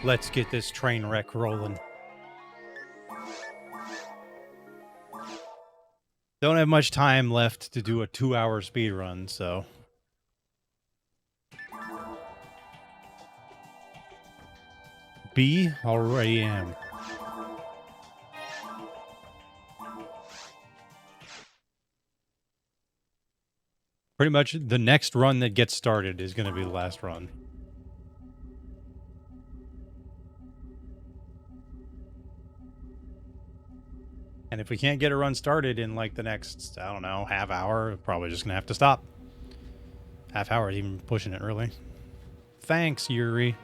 Let's get this train wreck rolling. Don't have much time left to do a 2-hour speed run, so. B, already am. Pretty much the next run that gets started is going to be the last run. And if we can't get a run started in like the next, I don't know, half hour, we're probably just going to have to stop. Half hour is even pushing it, really. Thanks, Yuri.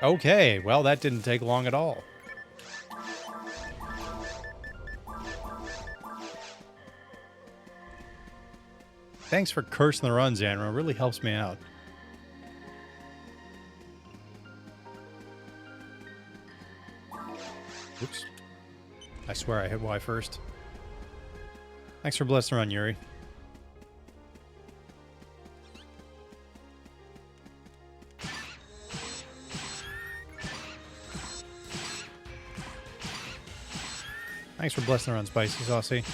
Okay, well, that didn't take long at all. Thanks for cursing the run, Xanra. It really helps me out. Oops. I swear I hit Y first. Thanks for blessing the run, Yuri. Thanks for blessing the run, Spicy Saucy.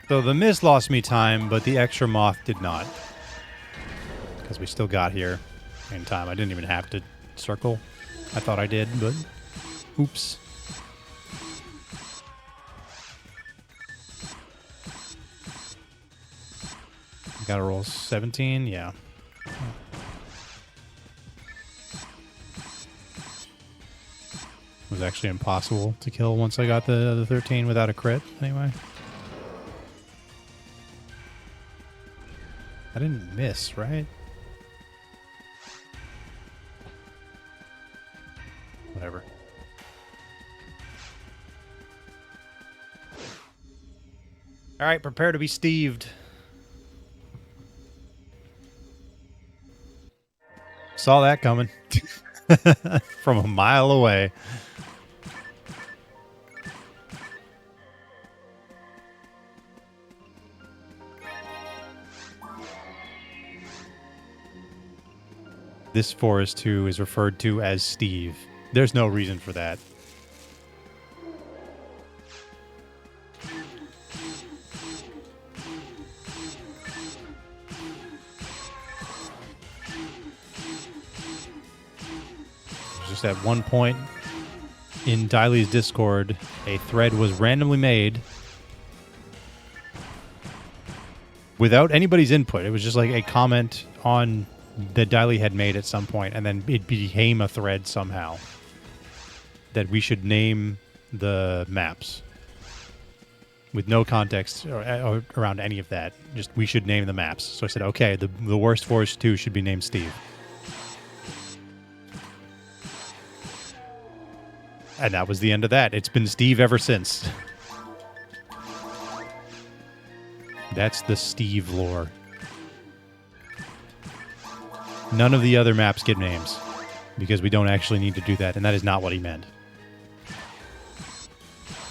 So the miss lost me time, but the extra moth did not. Because we still got here in time. I didn't even have to circle. I thought I did, but oops. Gotta roll 17, yeah. It was actually impossible to kill once I got the other 13 without a crit, anyway. I didn't miss, right? Whatever. All right, prepare to be Steved. Saw that coming from a mile away. This forest, too, is referred to as Steve. There's no reason for that. Just at one point in Diley's Discord, a thread was randomly made without anybody's input. It was just like a comment on that Diley had made at some point, and then it became a thread somehow that we should name the maps with no context or around any of that. Just we should name the maps. So I said, okay, the worst forest 2 should be named Steve. And that was the end of that. It's been Steve ever since. That's the Steve lore. None of the other maps get names because we don't actually need to do that, and that is not what he meant.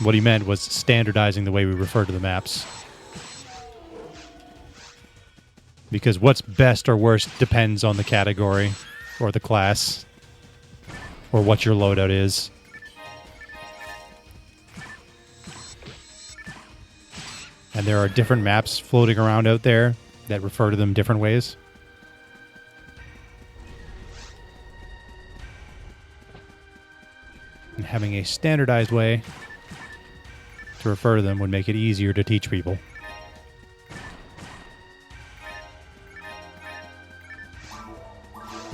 What he meant was standardizing the way we refer to the maps. Because what's best or worst depends on the category or the class or what your loadout is. And there are different maps floating around out there that refer to them different ways. And having a standardized way to refer to them would make it easier to teach people.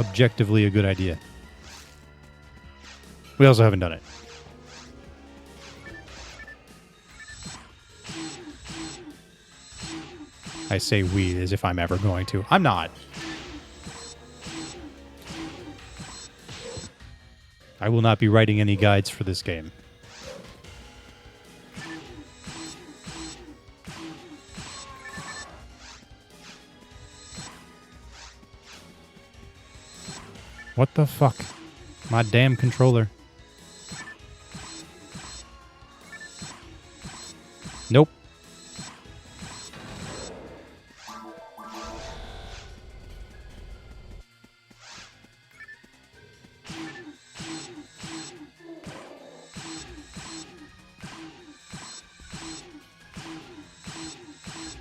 Objectively a good idea. We also haven't done it. I say we as if I'm ever going to. I'm not. I will not be writing any guides for this game. What the fuck? My damn controller. Nope.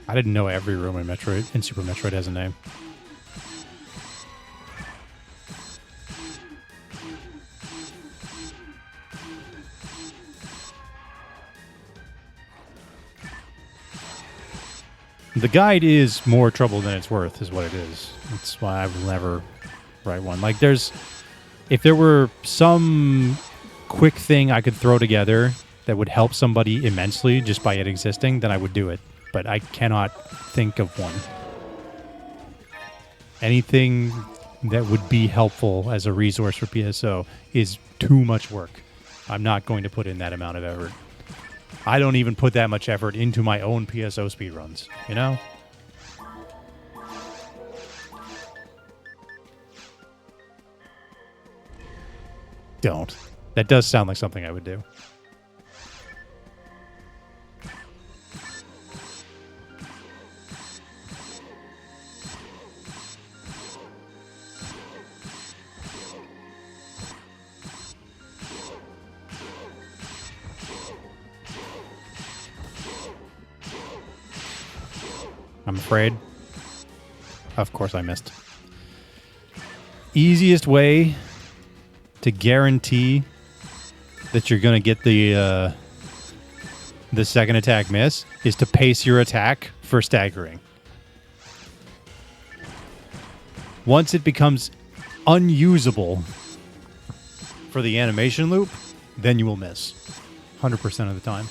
I didn't know every room in Super Metroid has a name. The guide is more trouble than it's worth, is what it is. That's why I will never write one. Like, if there were some quick thing I could throw together that would help somebody immensely just by it existing, then I would do it. But I cannot think of one. Anything that would be helpful as a resource for PSO is too much work. I'm not going to put in that amount of effort. I don't even put that much effort into my own PSO speedruns, you know? Don't. That does sound like something I would do. I'm afraid. Of course I missed. Easiest way to guarantee that you're going to get the second attack miss is to pace your attack for staggering. Once it becomes unusable for the animation loop, then you will miss. 100% of the time.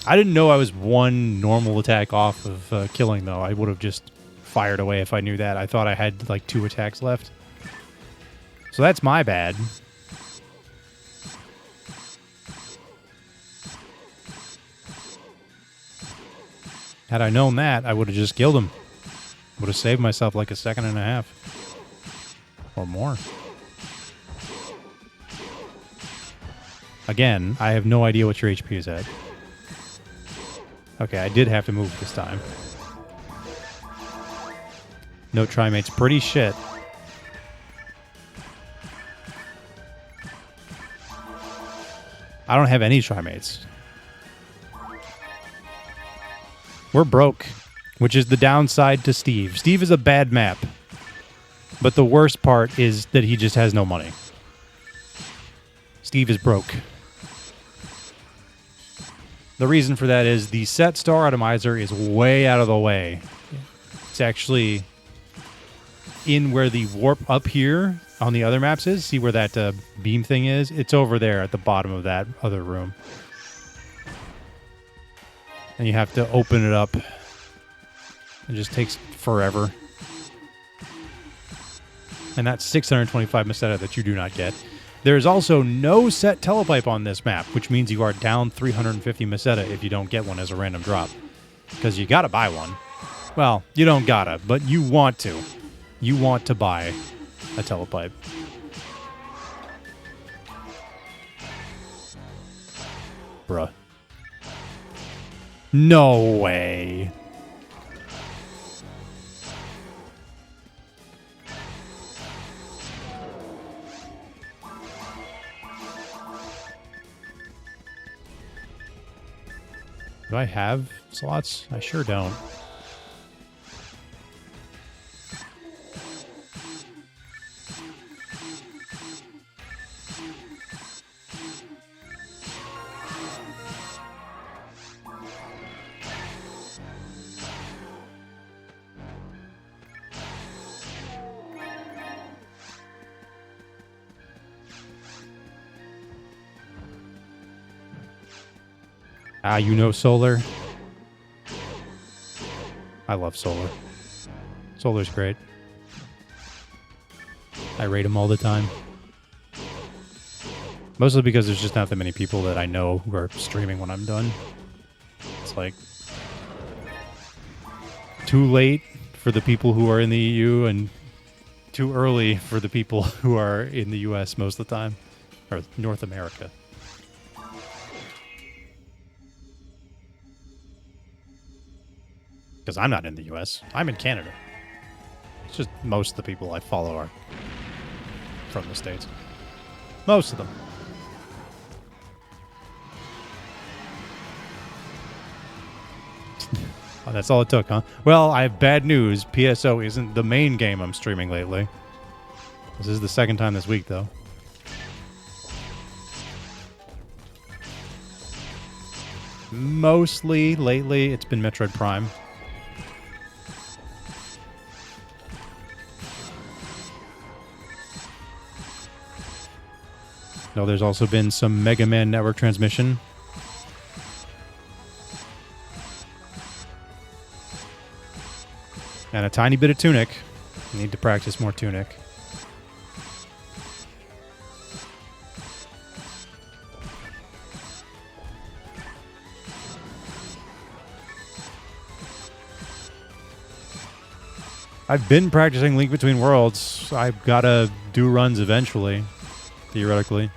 I didn't know I was one normal attack off of killing, though. I would have just fired away if I knew that. I thought I had, like, 2 attacks left. So that's my bad. Had I known that, I would have just killed him. Would have saved myself like a second and a half. Or more. Again, I have no idea what your HP is at. Okay, I did have to move this time. No trimate's pretty shit. I don't have any trimates. We're broke, which is the downside to Steve. Steve is a bad map. But the worst part is that he just has no money. Steve is broke. The reason for that is the set star atomizer is way out of the way. It's actually in where the warp up here on the other maps is. See where that beam thing is? It's over there at the bottom of that other room. And you have to open it up. It just takes forever. And that's 625 Meseta that you do not get. There is also no set telepipe on this map, which means you are down 350 Meseta if you don't get one as a random drop. Because you gotta buy one. Well, you don't gotta, but you want to. You want to buy a telepipe. Bruh. No way. Do I have slots? I sure don't. Ah, you know Solar? I love Solar. Solar's great. I rate him all the time. Mostly because there's just not that many people that I know who are streaming when I'm done. It's like too late for the people who are in the EU and too early for the people who are in the US most of the time. Or North America. Because I'm not in the US. I'm in Canada. It's just most of the people I follow are from the States. Most of them. Oh, that's all it took, huh? Well, I have bad news. PSO isn't the main game I'm streaming lately. This is the second time this week, though. Mostly lately, it's been Metroid Prime. No, there's also been some Mega Man Network transmission. And a tiny bit of Tunic. Need to practice more Tunic. I've been practicing Link Between Worlds. I've got to do runs eventually, theoretically.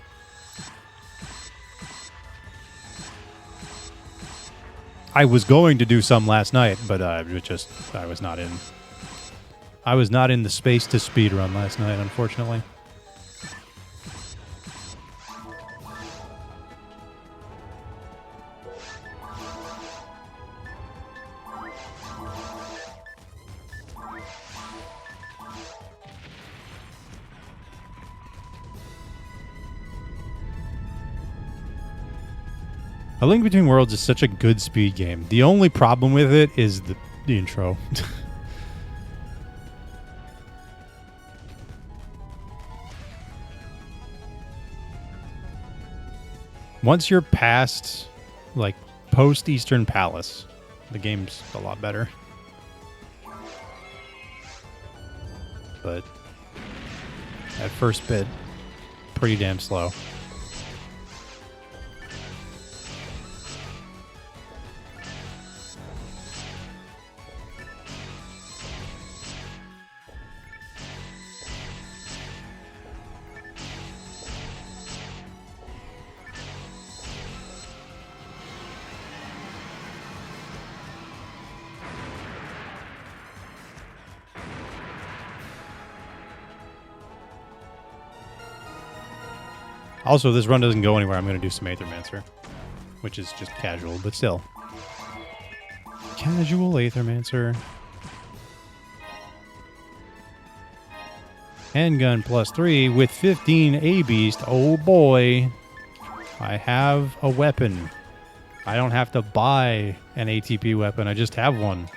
I was going to do some last night, but I was not in the space to speed run last night, unfortunately. A Link Between Worlds is such a good speed game. The only problem with it is the intro. Once you're past, like, post-Eastern Palace, the game's a lot better. But that first bit, pretty damn slow. Also, this run doesn't go anywhere. I'm going to do some Aethermancer, which is just casual, but still. Casual Aethermancer. Handgun +3 with 15 A-Beast. Oh boy. I have a weapon. I don't have to buy an ATP weapon. I just have one.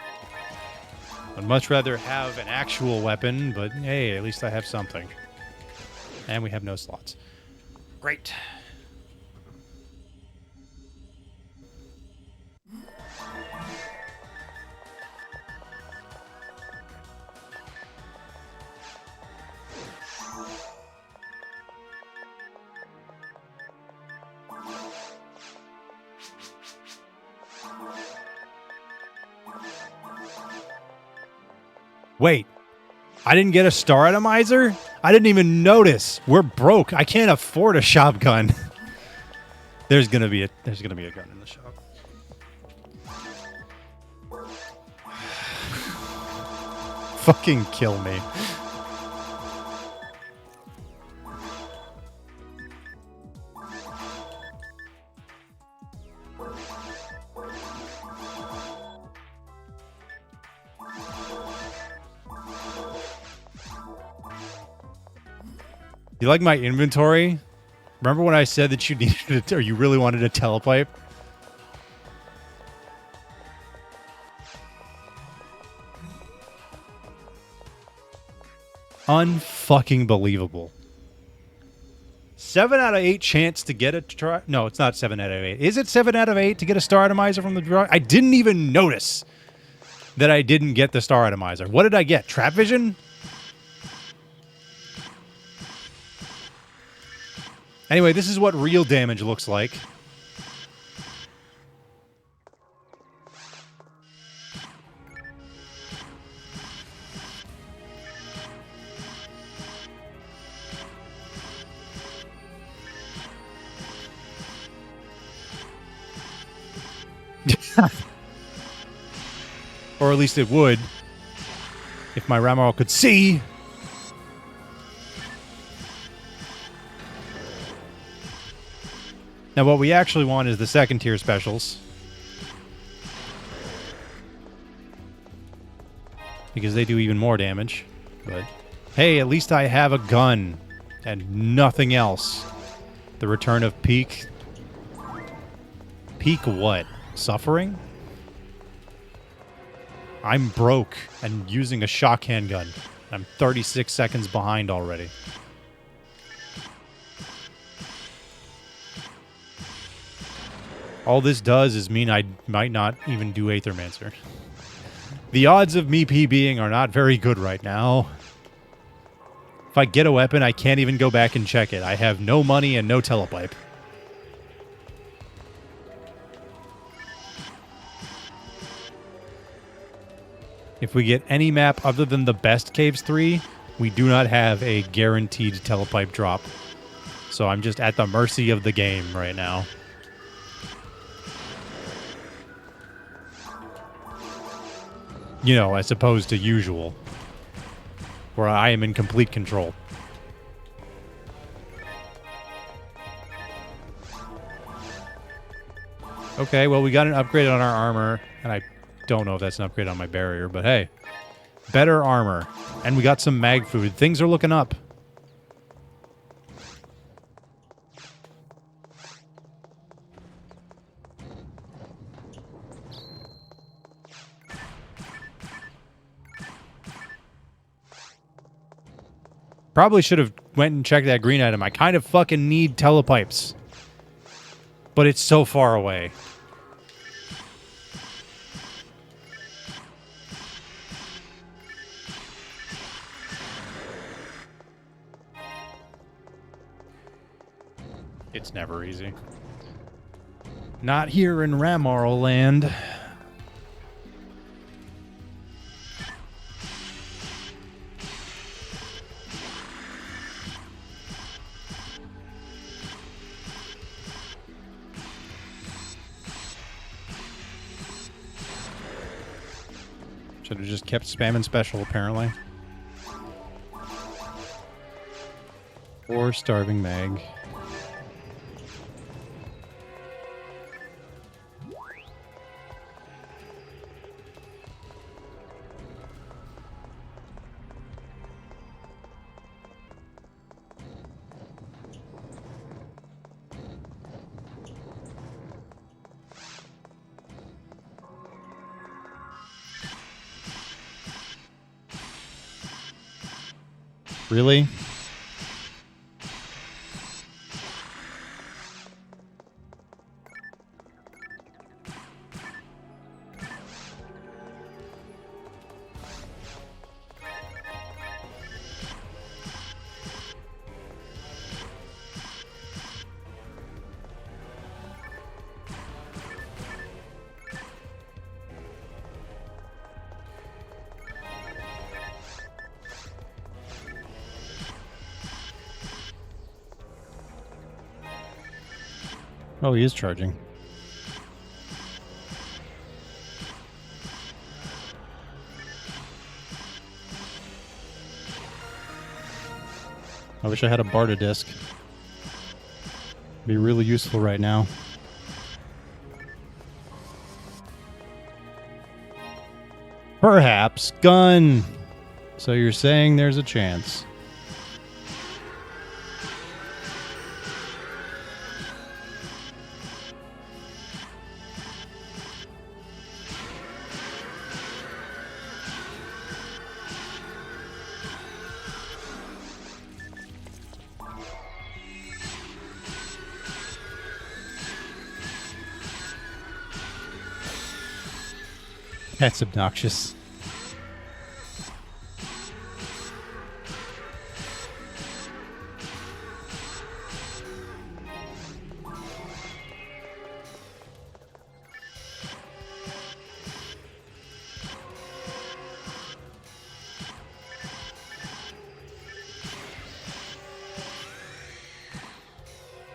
I'd much rather have an actual weapon, but hey, at least I have something. And we have no slots. Great. Wait, I didn't get a star atomizer? I didn't even notice. We're broke. I can't afford a shotgun. There's gonna be a gun in the shop. Fucking kill me. You like my inventory? Remember when I said that you needed or you really wanted a telepipe? Unfucking believable. 7 out of 8 chance to get a try. No, it's not 7 out of 8. Is it 7 out of 8 to get a star atomizer from the draw? I didn't even notice that I didn't get the star atomizer. What did I get? Trap vision? Anyway, this is what real damage looks like. Or at least it would. If my RAmarl could see. Now what we actually want is the second tier specials. Because they do even more damage. But hey, at least I have a gun. And nothing else. The return of Peak. Peak what? Suffering? I'm broke and using a shock handgun. I'm 36 seconds behind already. All this does is mean I might not even do Aethermancer. The odds of me PBing are not very good right now. If I get a weapon, I can't even go back and check it. I have no money and no telepipe. If we get any map other than the best Caves 3, we do not have a guaranteed telepipe drop. So I'm just at the mercy of the game right now. You know, as opposed to usual, where I am in complete control. Okay, well, we got an upgrade on our armor, and I don't know if that's an upgrade on my barrier, but hey. Better armor. And we got some mag food. Things are looking up. Probably should have went and checked that green item. I kind of fucking need telepipes. But it's so far away. It's never easy. Not here in RAmarl land. Should have just kept spamming special, apparently. Or starving mag. Really? Oh, he is charging. I wish I had a Barta disc. Be really useful right now. Perhaps gun. So you're saying there's a chance. That's obnoxious.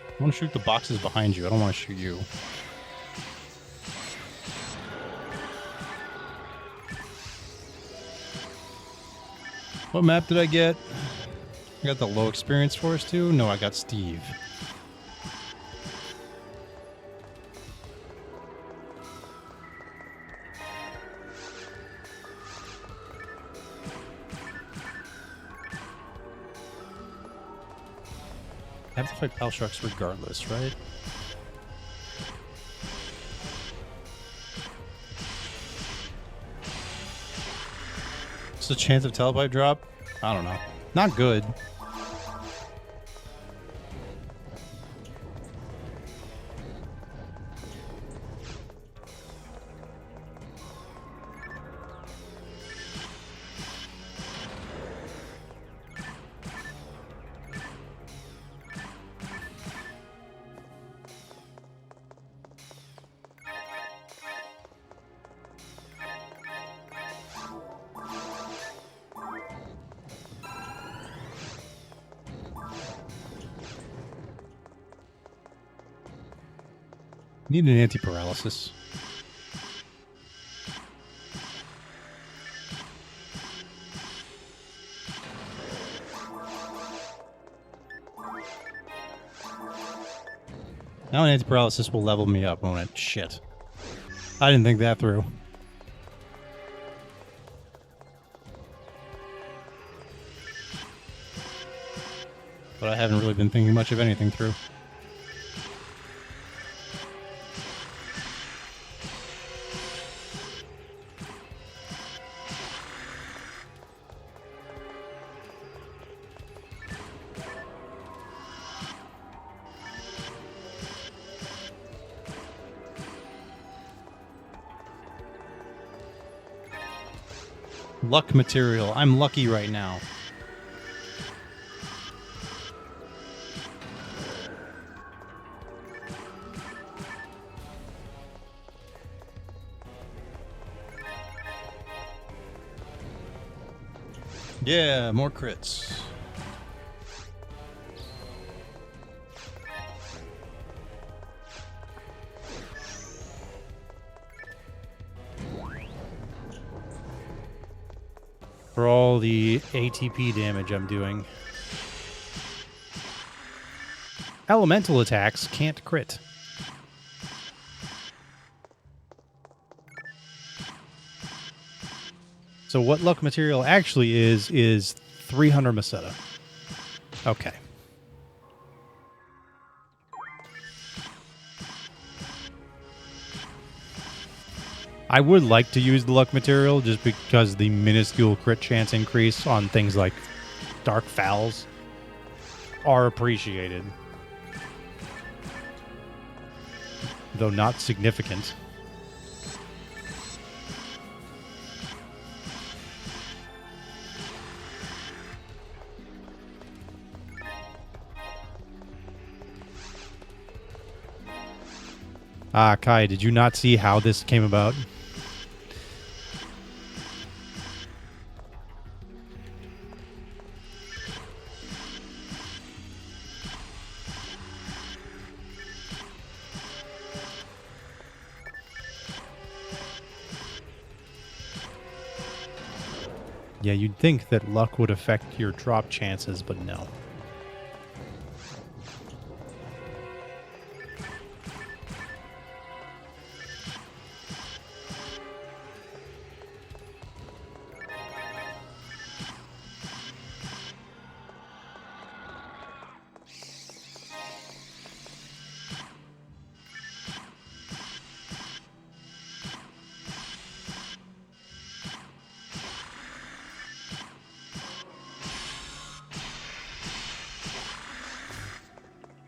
I want to shoot the boxes behind you. I don't want to shoot you. What map did I get? I got the low experience forest too? No, I got Steve. I have to fight Palsharks regardless, right? What's the chance of telepipe drop? I don't know. Not good. Need an anti-paralysis. Now an anti-paralysis will level me up, won't it? Shit. I didn't think that through. But I haven't really been thinking much of anything through. Luck material. I'm lucky right now. Yeah, more crits. For all the ATP damage I'm doing. Elemental attacks can't crit. So what luck material actually is 300 Meseta. Okay. I would like to use the luck material just because the minuscule crit chance increase on things like Dark Fowls are appreciated. Though not significant. Ah, Kai, did you not see how this came about? Yeah, you'd think that luck would affect your drop chances, but no.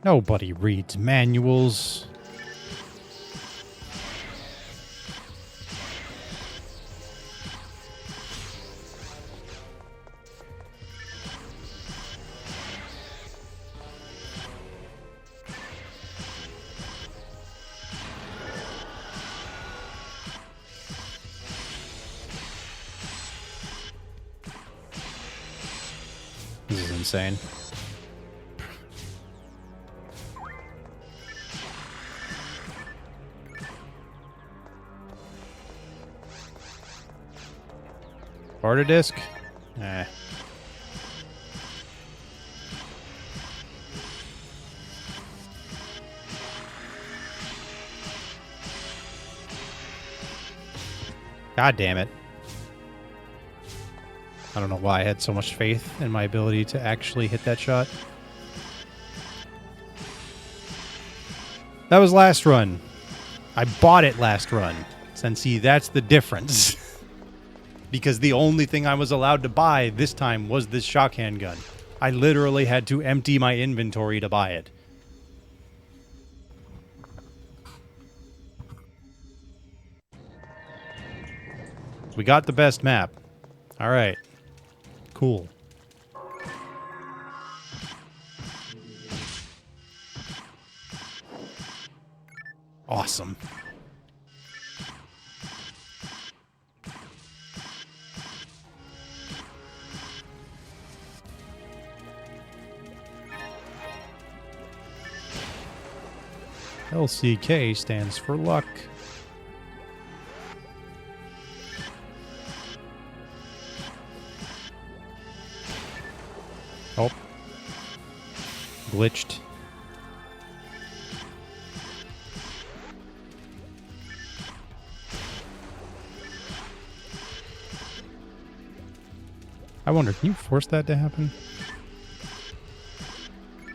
Nobody reads manuals. insane. Barter disc? Eh. God damn it. I don't know why I had so much faith in my ability to actually hit that shot. That was last run. I bought it last run. And see, that's the difference. Because the only thing I was allowed to buy this time was this shock handgun. I literally had to empty my inventory to buy it. We got the best map. All right. Cool. Awesome. LCK stands for luck. Oh. Glitched. I wonder, can you force that to happen?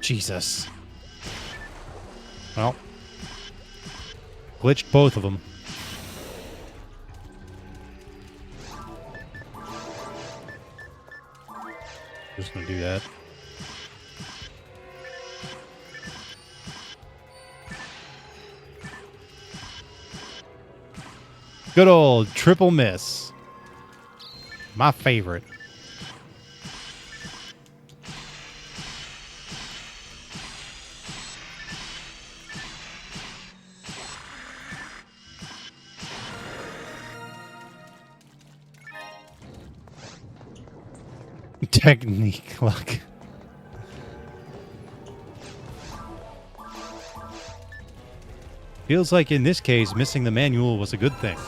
Jesus. Well. Glitched both of them. Just gonna do that. Good old triple miss. My favorite. Technique luck. Feels like in this case, missing the manual was a good thing.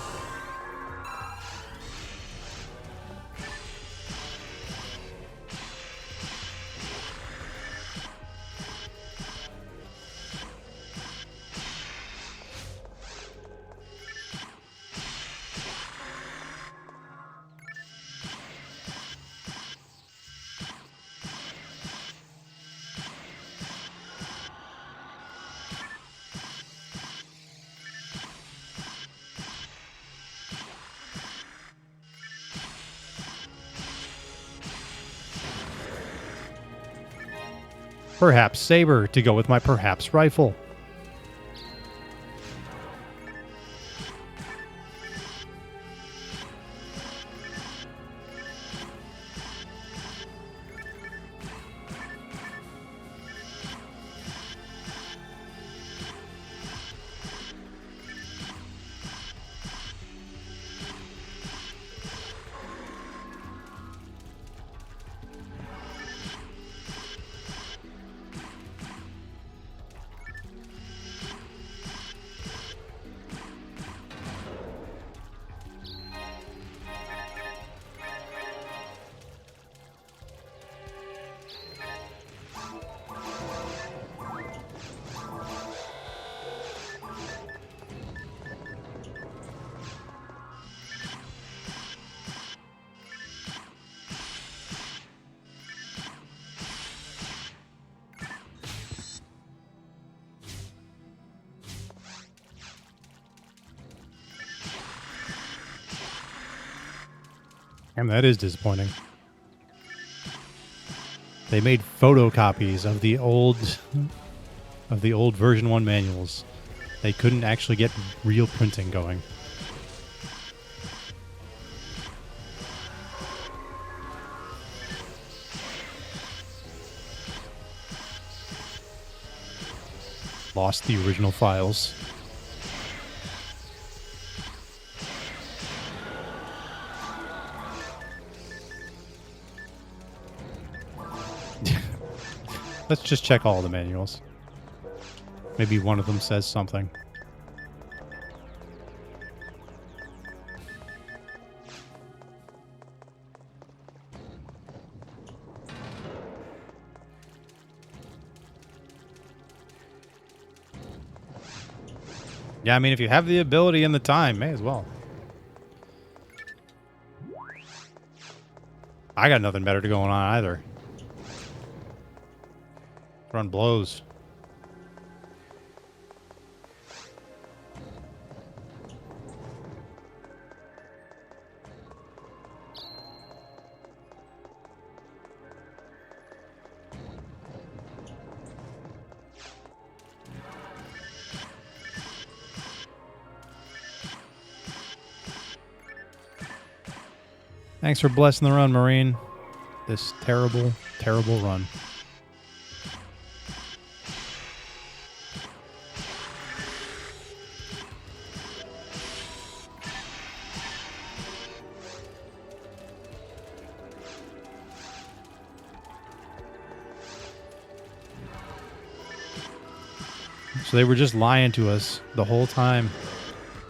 Perhaps saber to go with my perhaps rifle. And that is disappointing. They made photocopies of the old version 1 manuals. They couldn't actually get real printing going. Lost the original files. Let's just check all the manuals. Maybe one of them says something. Yeah, I mean, if you have the ability and the time, may as well. I got nothing better to go on either. Run blows. Thanks for blessing the run, Marine. This terrible, terrible run. So they were just lying to us the whole time.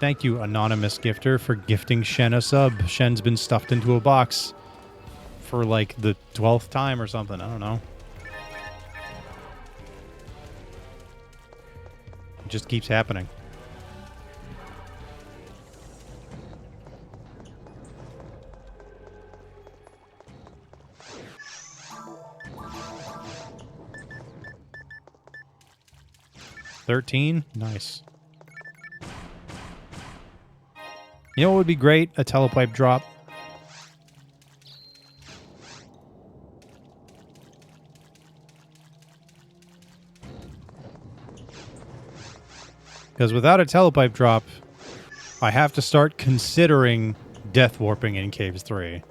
Thank you, anonymous gifter, for gifting Shen a sub. Shen's been stuffed into a box for like the 12th time or something. I don't know. It just keeps happening. $13? Nice. You know what would be great? A telepipe drop. Because without a telepipe drop, I have to start considering death warping in Caves 3.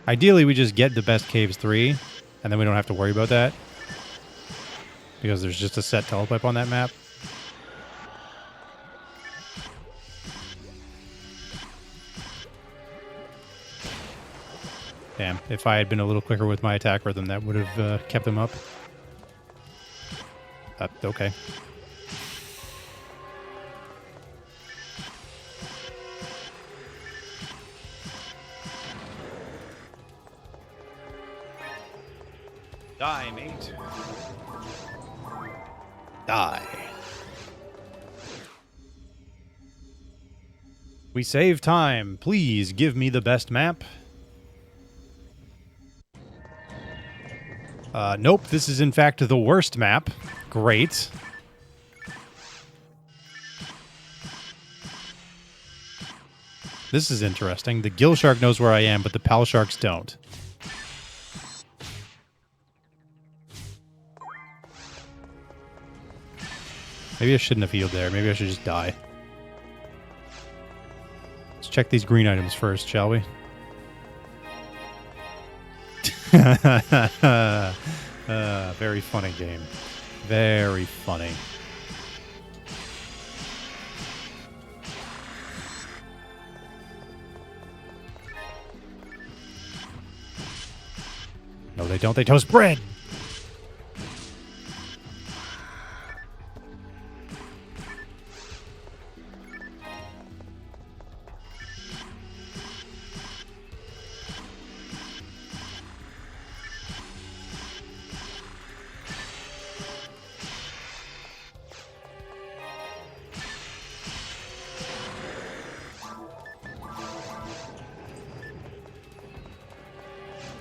Ideally, we just get the best Caves 3, and then we don't have to worry about that. Because there's just a set telepipe on that map. Damn, if I had been a little quicker with my attack rhythm, that would have kept them up. Okay. Die, mate. Die. We save time. Please give me the best map. Nope, this is in fact the worst map. Great. This is interesting. The gill shark knows where I am, but the pal sharks don't. Maybe I shouldn't have healed there. Maybe I should just die. Let's check these green items first, shall we? Very funny game. Very funny. No, they don't. They toast bread.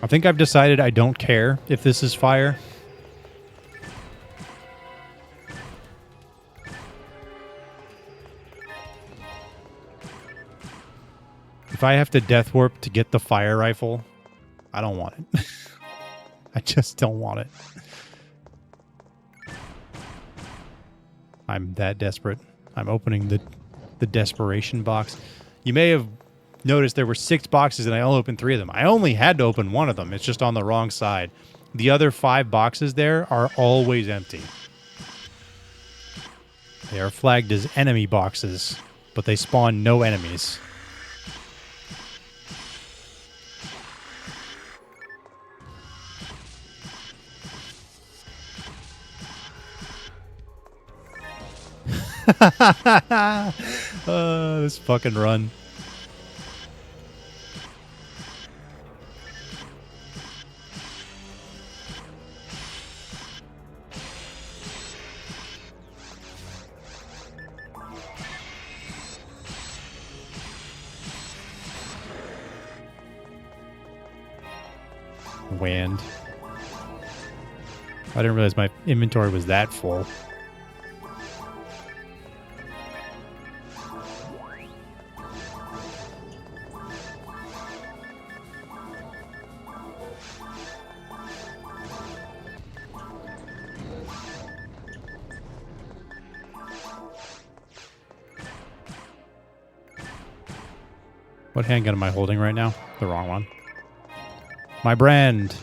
I think I've decided I don't care if this is fire. If I have to death warp to get the fire rifle, I don't want it. I just don't want it. I'm that desperate. I'm opening the desperation box. You may have noticed there were 6 boxes and I only opened 3 of them. I only had to open 1 of them. It's just on the wrong side. The other 5 boxes there are always empty. They are flagged as enemy boxes, but they spawn no enemies. This fucking run. Wand. I didn't realize my inventory was that full. What handgun am I holding right now? The wrong one. My brand.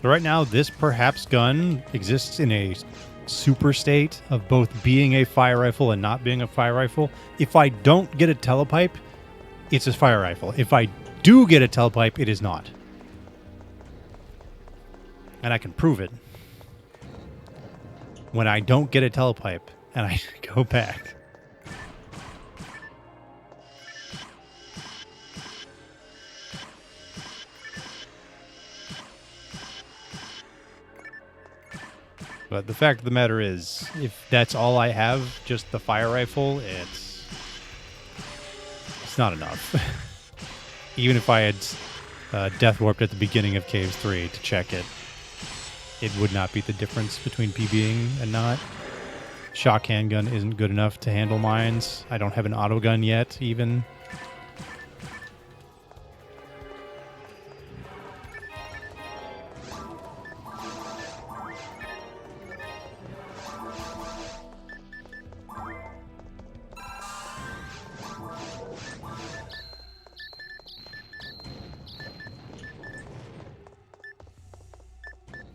So right now, this perhaps gun exists in a super state of both being a fire rifle and not being a fire rifle. If I don't get a telepipe, it's a fire rifle. If I do get a telepipe, it is not. And I can prove it. When I don't get a telepipe and I go back. But the fact of the matter is, if that's all I have, just the fire rifle, it's not enough. Even if I had death warped at the beginning of Caves 3 to check it, it would not be the difference between PBing and not. Shock handgun isn't good enough to handle mines. I don't have an auto gun yet, even.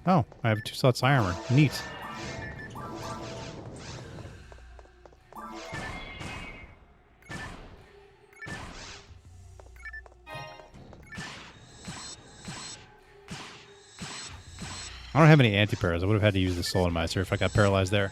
Oh, I have 2 slots eye armor. Neat. I don't have any anti-paras. I would have had to use the Solomeister if I got paralyzed there.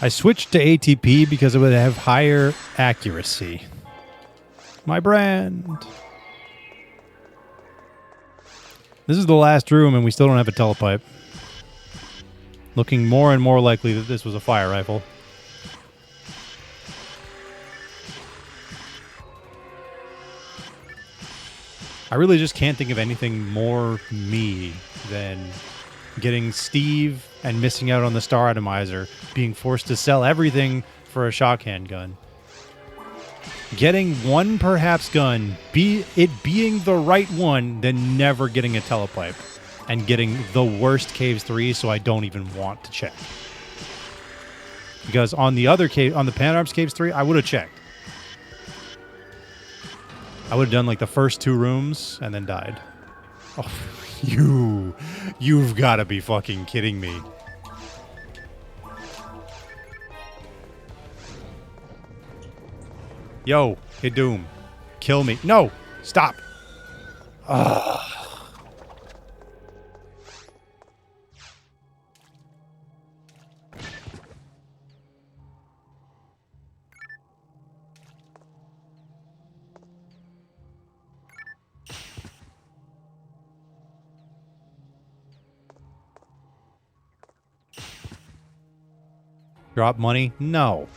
I switched to ATP because it would have higher accuracy. My brand. This is the last room, and we still don't have a telepipe. Looking more and more likely that this was a fire rifle. I really just can't think of anything more me than getting Steve and missing out on the star atomizer, being forced to sell everything for a shock handgun. Getting one perhaps gun, it being the right one, then never getting a telepipe. And getting the worst Caves 3, so I don't even want to check. Because on the other cave, on the Panarms Caves 3, I would have checked. I would have done like the first 2 rooms and then died. Oh, you've got to be fucking kidding me. Yo, hey Doom, kill me. No, stop. Ugh. Drop money? No.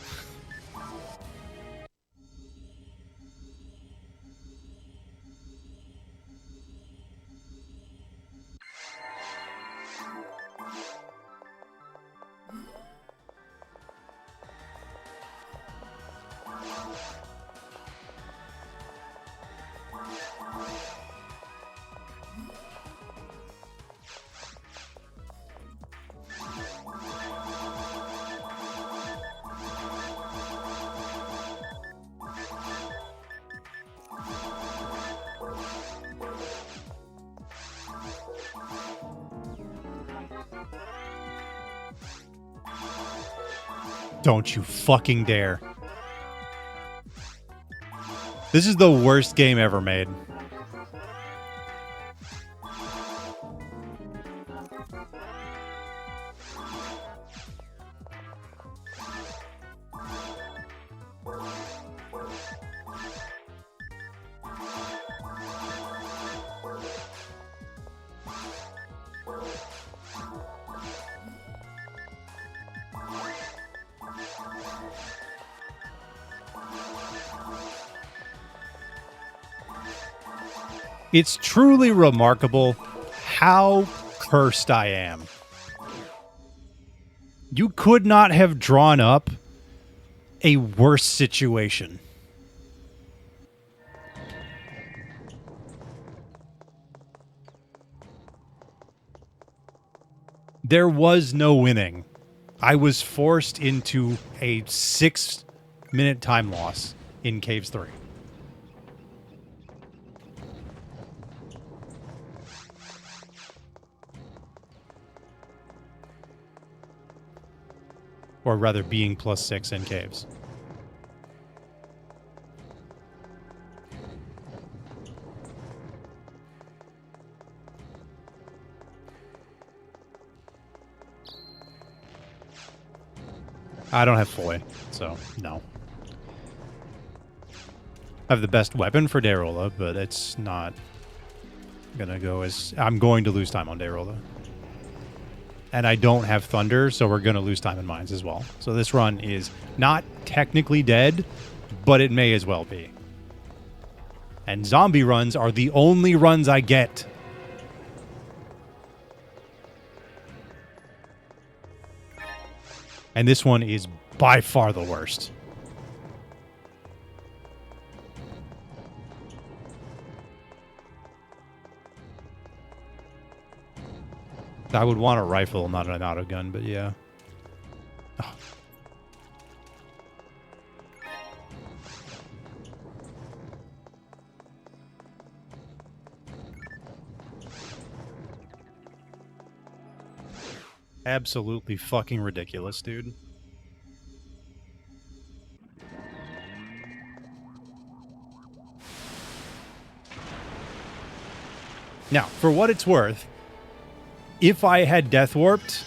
Don't you fucking dare. This is the worst game ever made. It's truly remarkable how cursed I am. You could not have drawn up a worse situation. There was no winning. I was forced into a 6-minute time loss in Caves 3. Or rather, being +6 in Caves. I don't have Foy, so no. I have the best weapon for Dayrola, but it's not gonna go as... I'm going to lose time on Dayrola. And I don't have Thunder, so we're going to lose time in Mines as well. So this run is not technically dead, but it may as well be. And zombie runs are the only runs I get. And this one is by far the worst. I would want a rifle, not an auto gun, but yeah. Oh. Absolutely fucking ridiculous, dude. Now, for what it's worth, if I had death warped,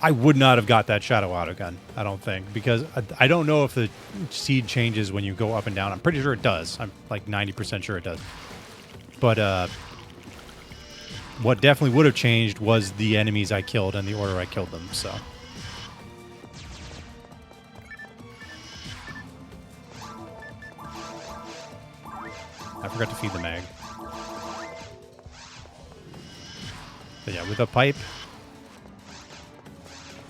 I would not have got that Shadow Autogun, I don't think, because I don't know if the seed changes when you go up and down. I'm pretty sure it does. I'm like 90% sure it does. But what definitely would have changed was the enemies I killed and the order I killed them, so. I forgot to feed the mag. But yeah, with a pipe.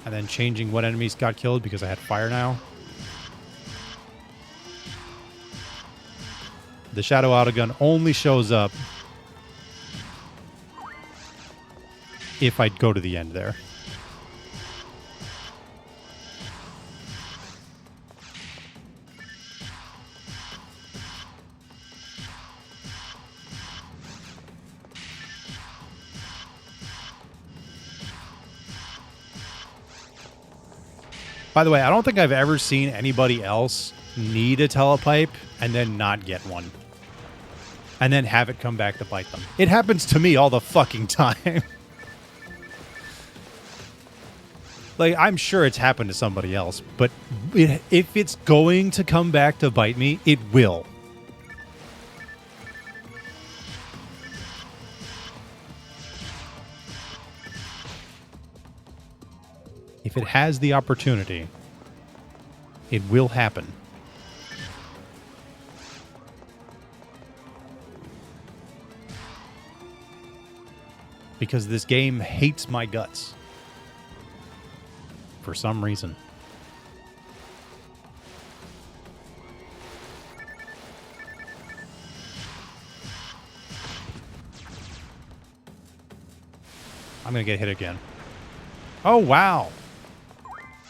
And then changing what enemies got killed because I had fire now. The Shadow Autogun only shows up if I go to the end there. By the way, I don't think I've ever seen anybody else need a telepipe and then not get one. And then have it come back to bite them. It happens to me all the fucking time. Like, I'm sure it's happened to somebody else, but if it's going to come back to bite me, it will. If it has the opportunity, it will happen. Because this game hates my guts. For some reason. I'm gonna get hit again. Oh, wow.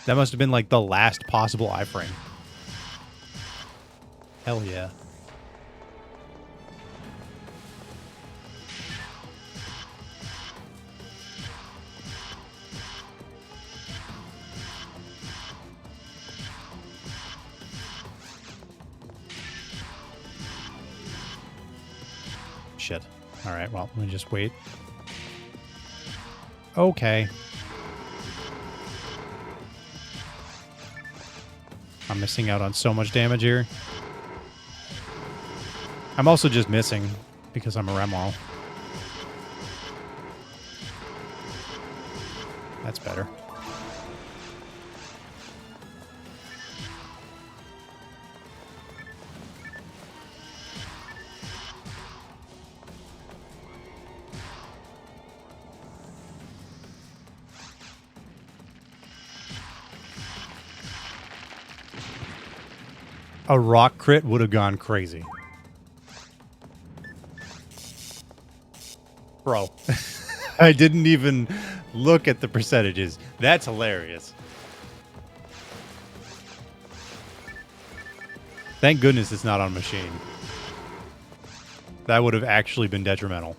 That must have been like the last possible iframe. Hell yeah. Shit. Alright, well, let me just wait. Okay. I'm missing out on so much damage here. I'm also just missing because I'm a RAmarl. That's better. A rock crit would have gone crazy. Bro. I didn't even look at the percentages. That's hilarious. Thank goodness it's not on machine. That would have actually been detrimental.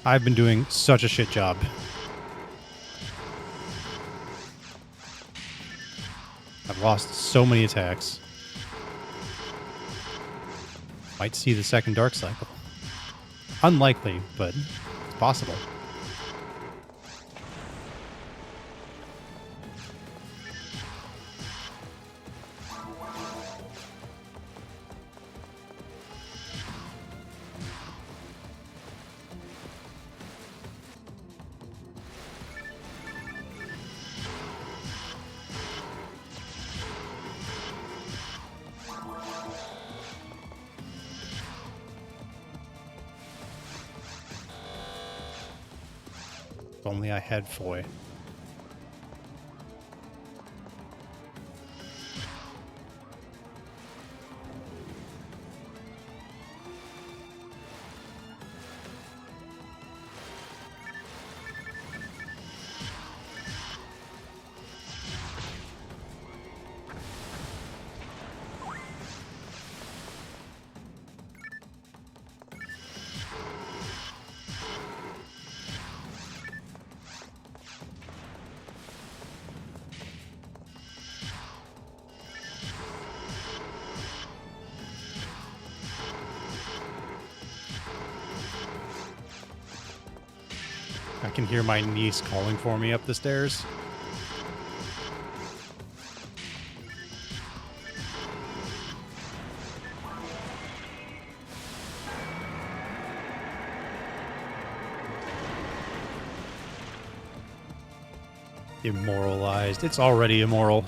I've been doing such a shit job. I've lost so many attacks. Might see the second Dark Cycle. Unlikely, but it's possible. If only I had Foy. I can hear my niece calling for me up the stairs. Immoralized. It's already immoral.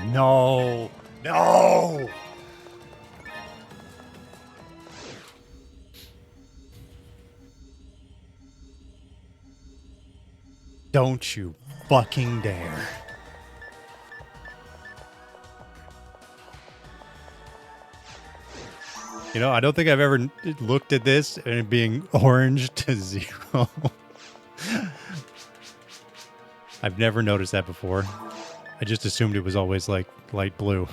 No. No! Don't you fucking dare. You know, I don't think I've ever looked at this and it being orange to 0. I've never noticed that before. I just assumed it was always like light blue.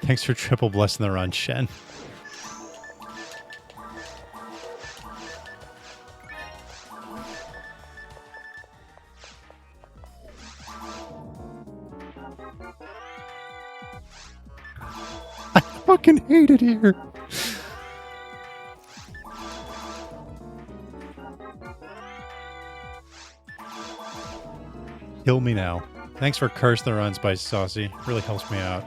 Thanks for triple blessing the run, Shen. I fucking hate it here. Kill me now. Thanks for Curse the Run, Spicy Saucy. Really helps me out.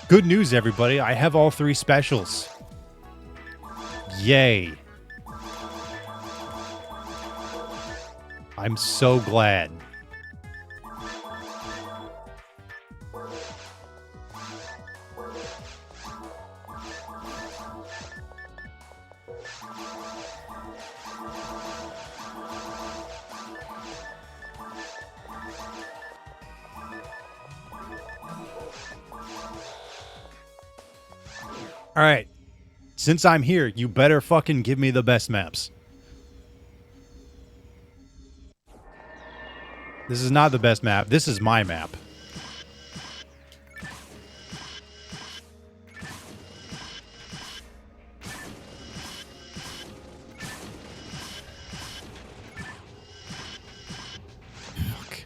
Good news, everybody. I have all 3 specials. Yay. I'm so glad. All right. Since I'm here, you better fucking give me the best maps. This is not the best map. This is my map. Fuck.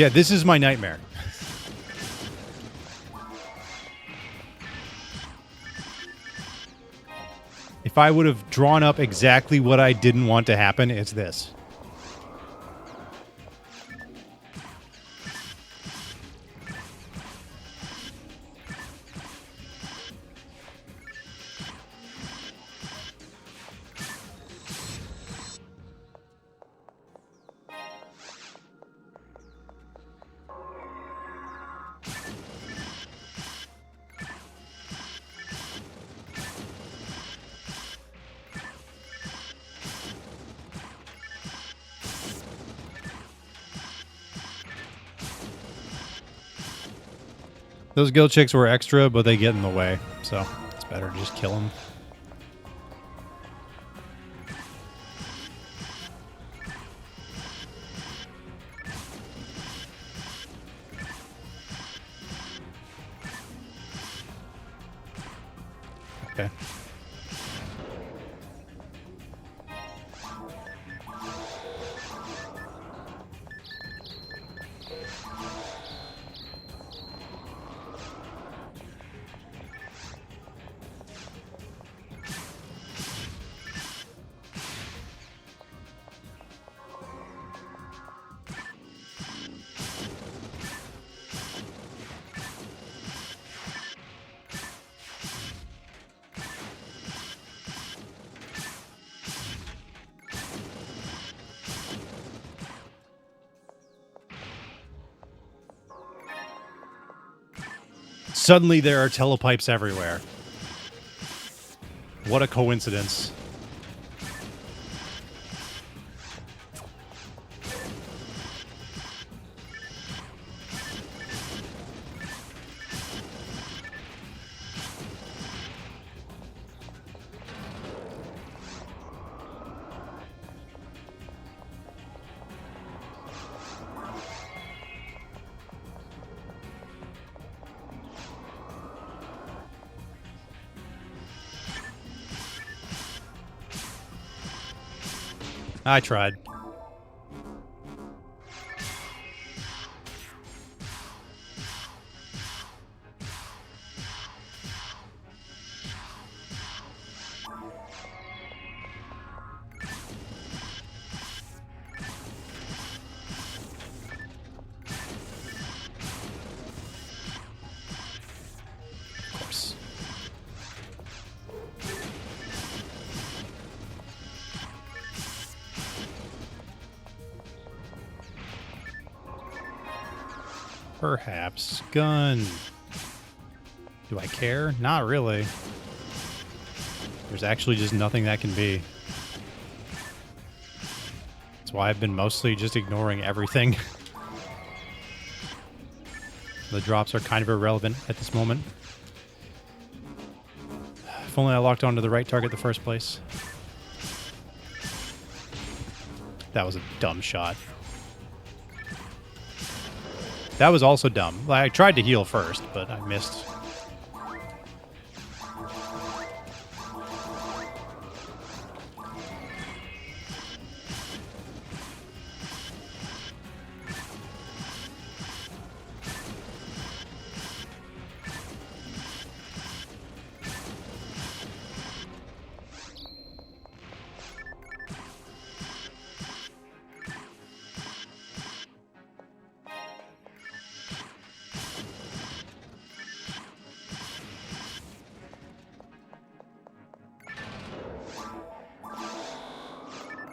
Yeah, this is my nightmare. If I would have drawn up exactly what I didn't want to happen, it's this. Those guild chicks were extra, but they get in the way, so it's better to just kill them. Okay. Suddenly there are telepipes everywhere. What a coincidence. I tried. Of course. Perhaps. Gun. Do I care? Not really. There's actually just nothing that can be. That's why I've been mostly just ignoring everything. The drops are kind of irrelevant at this moment. If only I locked onto the right target in the first place. That was a dumb shot. That was also dumb. I tried to heal first, but I missed.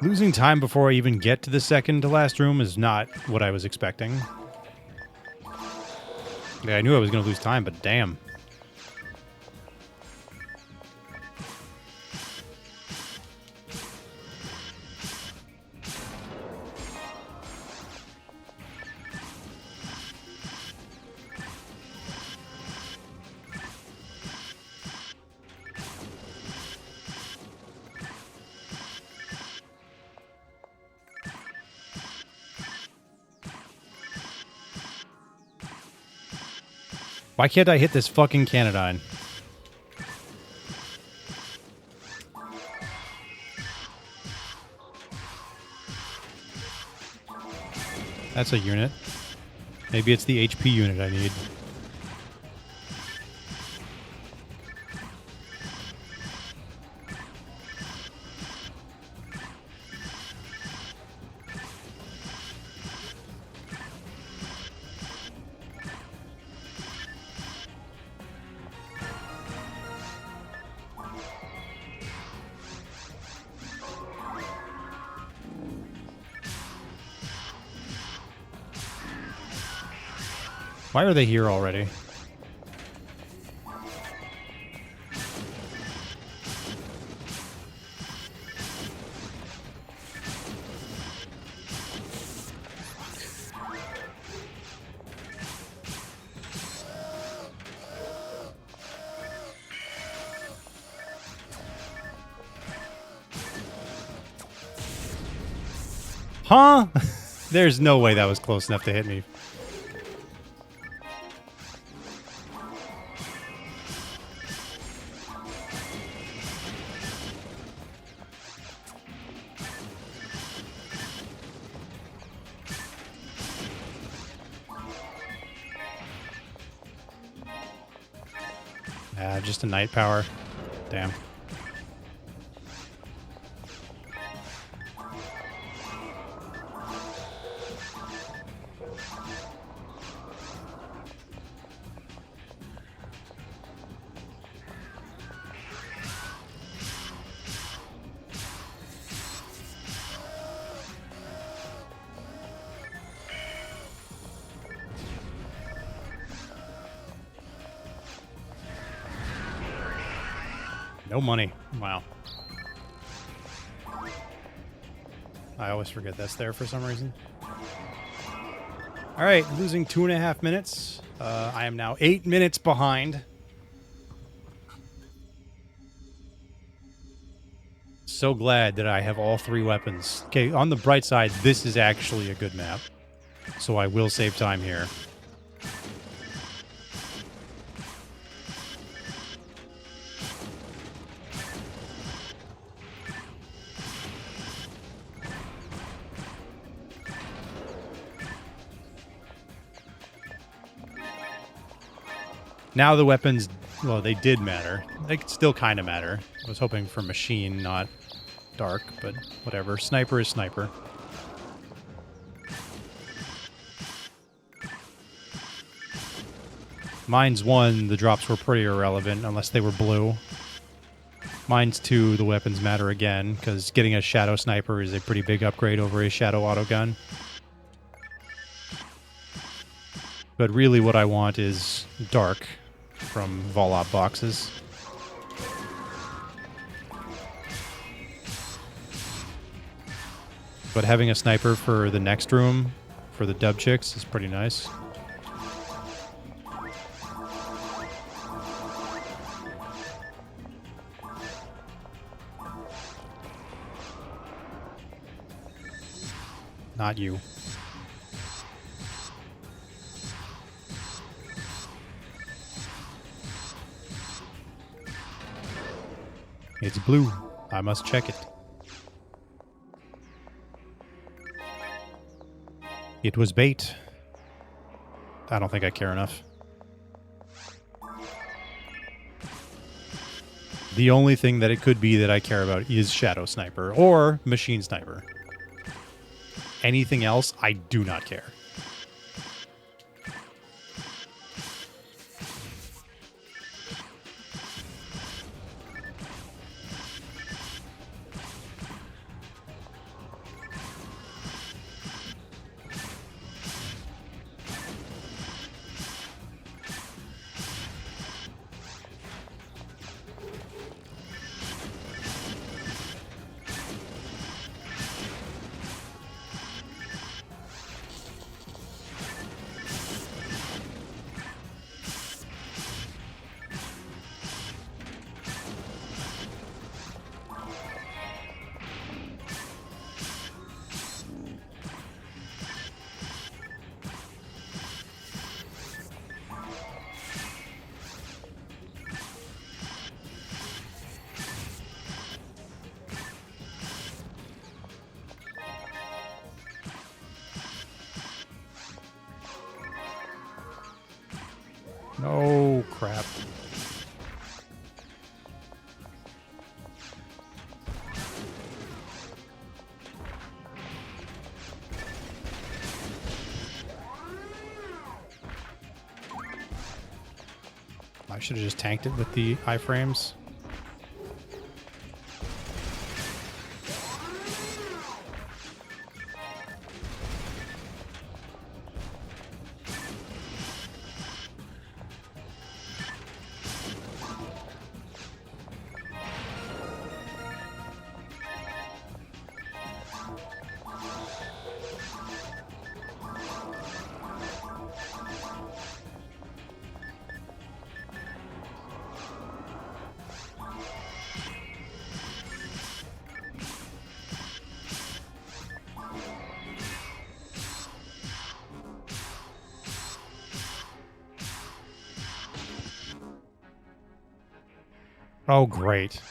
Losing time before I even get to the second to last room is not what I was expecting. Yeah, I knew I was going to lose time, but damn. Why can't I hit this fucking Canadyne? That's a unit. Maybe it's the HP unit I need. Why are they here already? Huh? There's no way that was close enough to hit me. Just a night power. Damn. No money. Wow. I always forget that's there for some reason. All right, losing 2.5 minutes. I am now 8 minutes behind. So glad that I have all 3 weapons. Okay, on the bright side, this is actually a good map. So I will save time here. Now the weapons, well, they did matter. They still kind of matter. I was hoping for machine, not dark, but whatever. Sniper is sniper. Mine's 1, the drops were pretty irrelevant unless they were blue. Mine's 2, the weapons matter again, because getting a shadow sniper is a pretty big upgrade over a shadow autogun. But really what I want is dark from Volop boxes. But having a sniper for the next room, for the dub chicks, is pretty nice. Not you. It's blue. I must check it. It was bait. I don't think I care enough. The only thing that it could be that I care about is Shadow Sniper or Machine Sniper. Anything else, I do not care. No crap. I should have just tanked it with the iframes. Oh, great.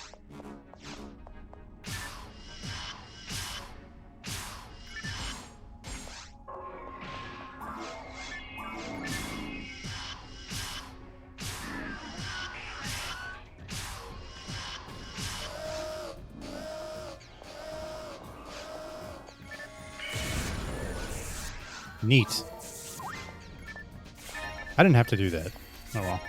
Neat. I didn't have to do that. Oh well.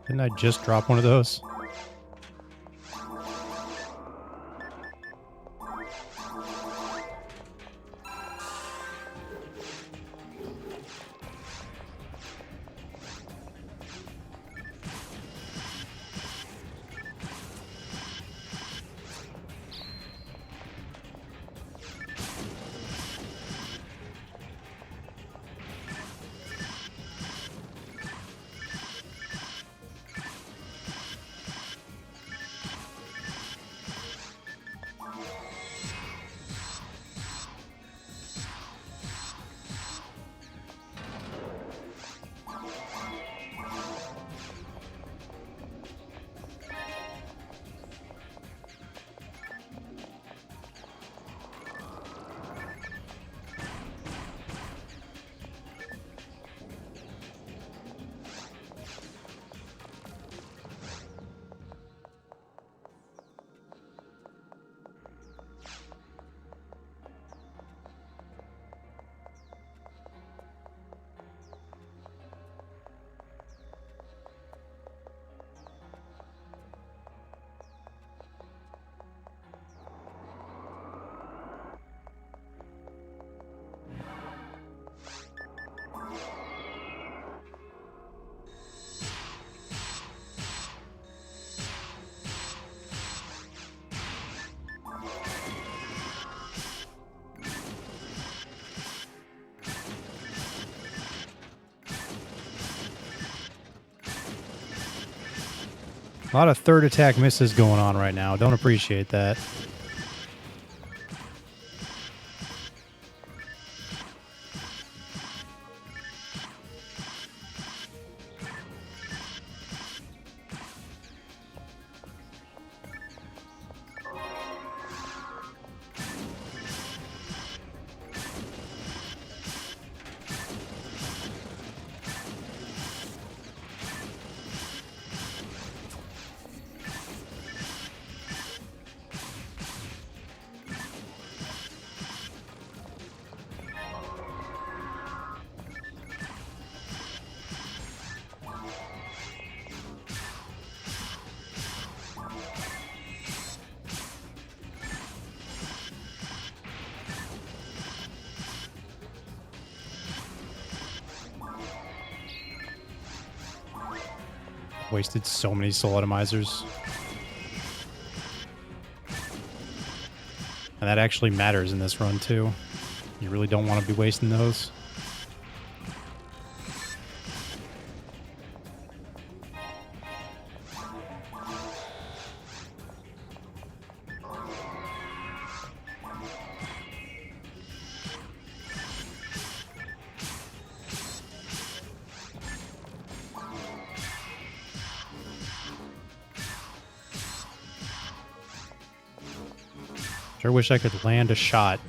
Didn't I just drop one of those? A lot of third attack misses going on right now. Don't appreciate that. Wasted so many soul atomizers. And that actually matters in this run, too. You really don't want to be wasting those. Sure wish I could land a shot.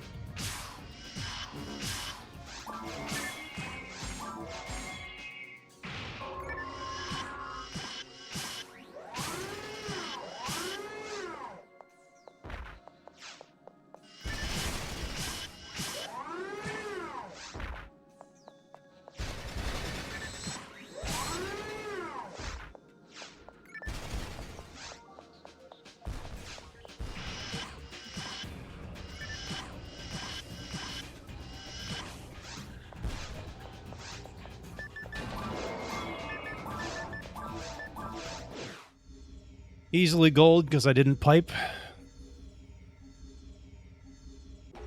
Easily gold because I didn't pipe.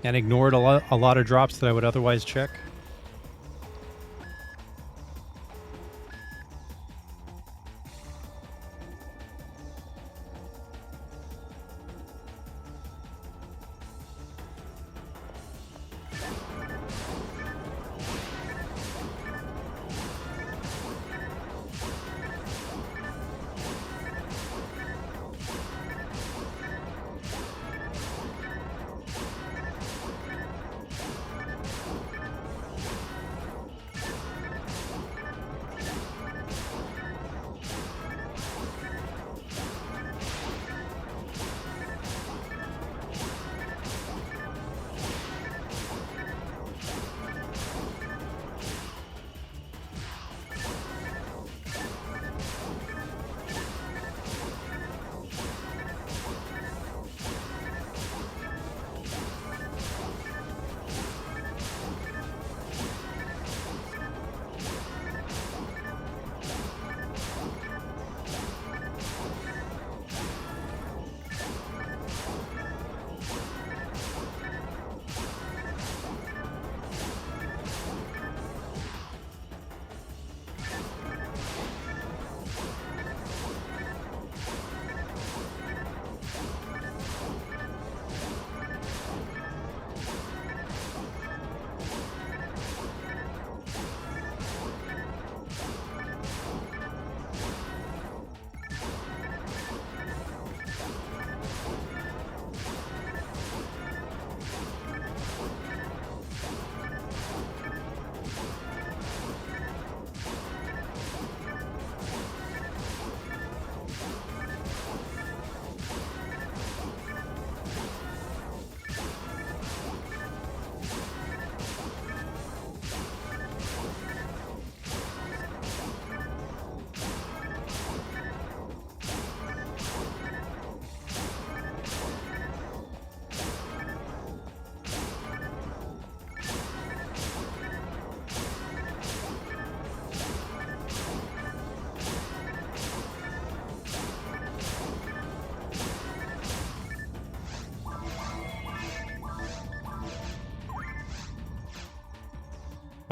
And ignored a lot of drops that I would otherwise check.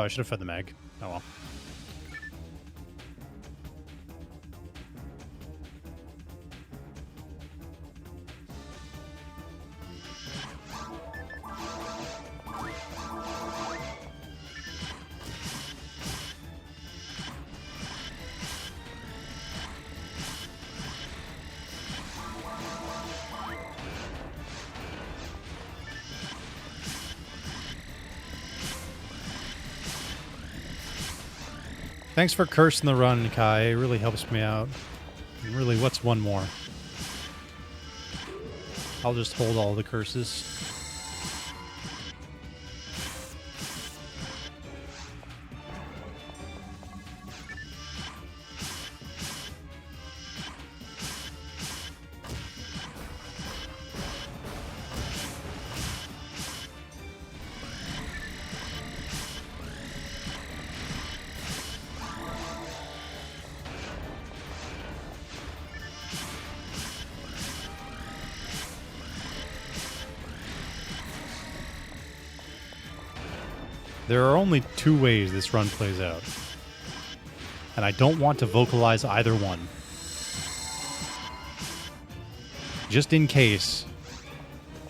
Oh, I should have fed the mag. Oh well. Thanks for cursing the run, Kai. It really helps me out. And really, what's one more? I'll just hold all the curses. There are only two ways this run plays out. And I don't want to vocalize either one. Just in case,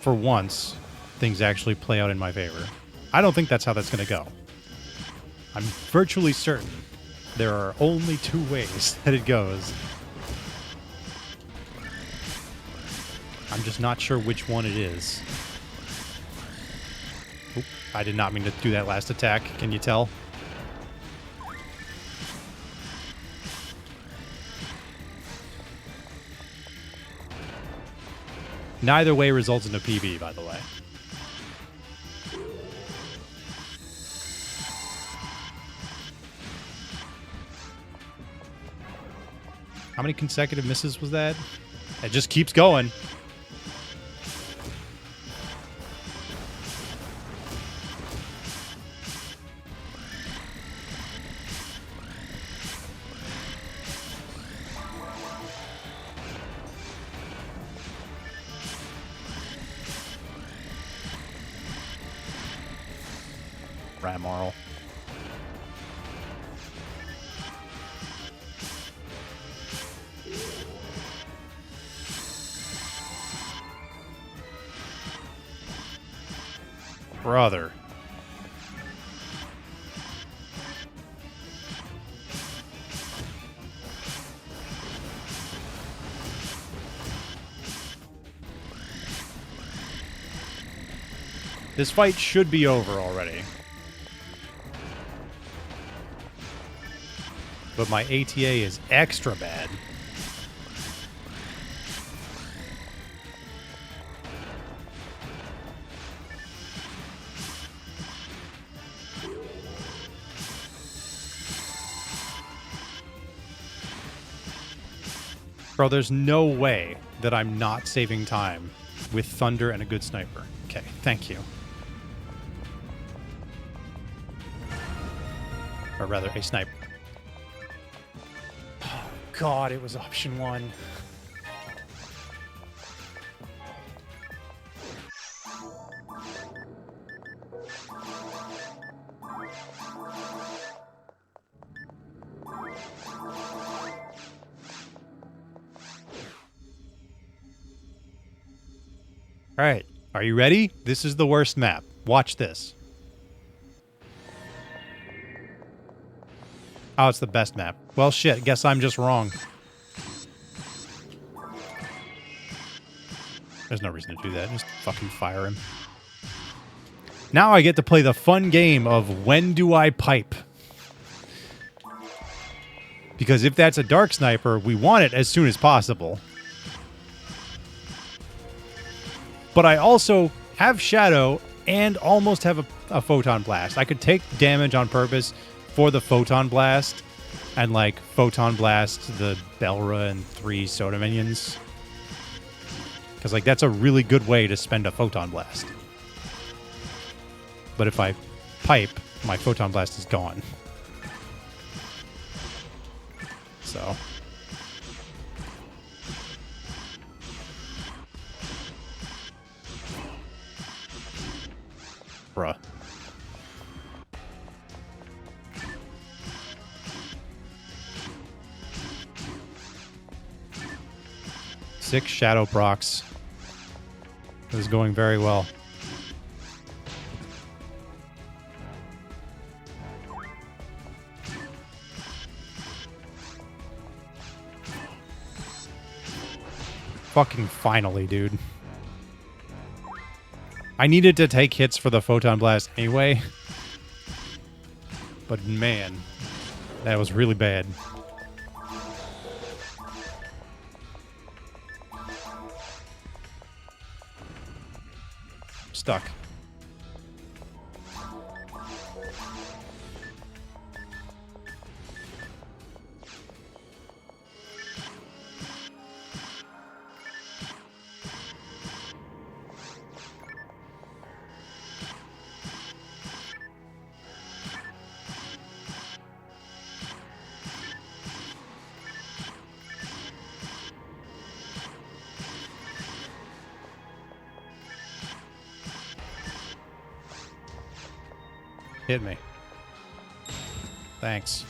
for once, things actually play out in my favor. I don't think that's how that's going to go. I'm virtually certain there are only two ways that it goes. I'm just not sure which one it is. Oop, I did not mean to do that last attack. Can you tell? Neither way results in a PB, by the way. How many consecutive misses was that? It just keeps going. RAmarl. Brother. This fight should be over already. But my ATA is extra bad. Bro, there's no way that I'm not saving time with Thunder and a good sniper. Okay, thank you. Or rather, a sniper. Oh, God, it was option 1. All right, are you ready? This is the worst map. Watch this. Oh, it's the best map. Well, shit, guess I'm just wrong. There's no reason to do that. Just fucking fire him. Now I get to play the fun game of when do I pipe? Because if that's a dark sniper, we want it as soon as possible. But I also have Shadow and almost have a Photon Blast. I could take damage on purpose for the Photon Blast and, like, Photon Blast the Belra and 3 Soda minions. Because, like, that's a really good way to spend a Photon Blast. But if I pipe, my Photon Blast is gone. So... bruh. Six Shadow procs. This is going very well. Fucking finally, dude. I needed to take hits for the Photon Blast anyway. But man, that was really bad. Stuck. Hit me. Thanks.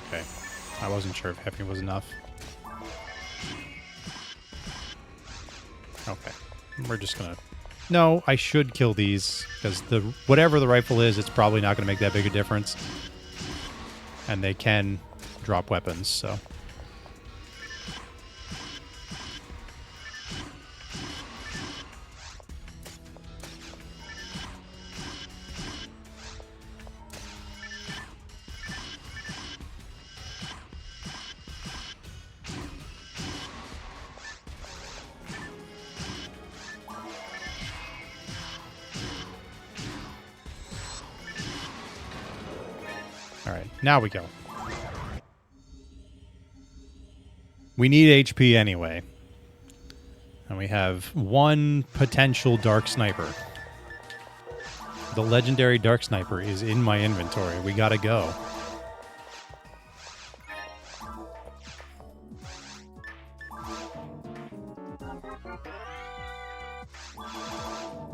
Okay. I wasn't sure if heavy was enough. Okay. We're just gonna... No, I should kill these, because whatever the rifle is, it's probably not gonna make that big a difference. And they can drop weapons, so... Alright, now we go. We need HP anyway. And we have one potential Dark Sniper. The legendary Dark Sniper is in my inventory. We gotta go.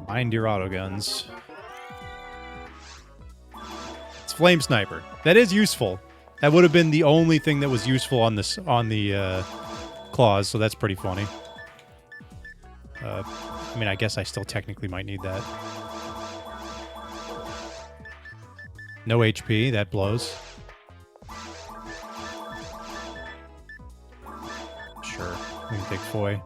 Mind your autoguns. It's Flame Sniper. That is useful. That would have been the only thing that was useful on this the claws, so that's pretty funny. I mean, I guess I still technically might need that. No HP, that blows. Sure, we can take Foy.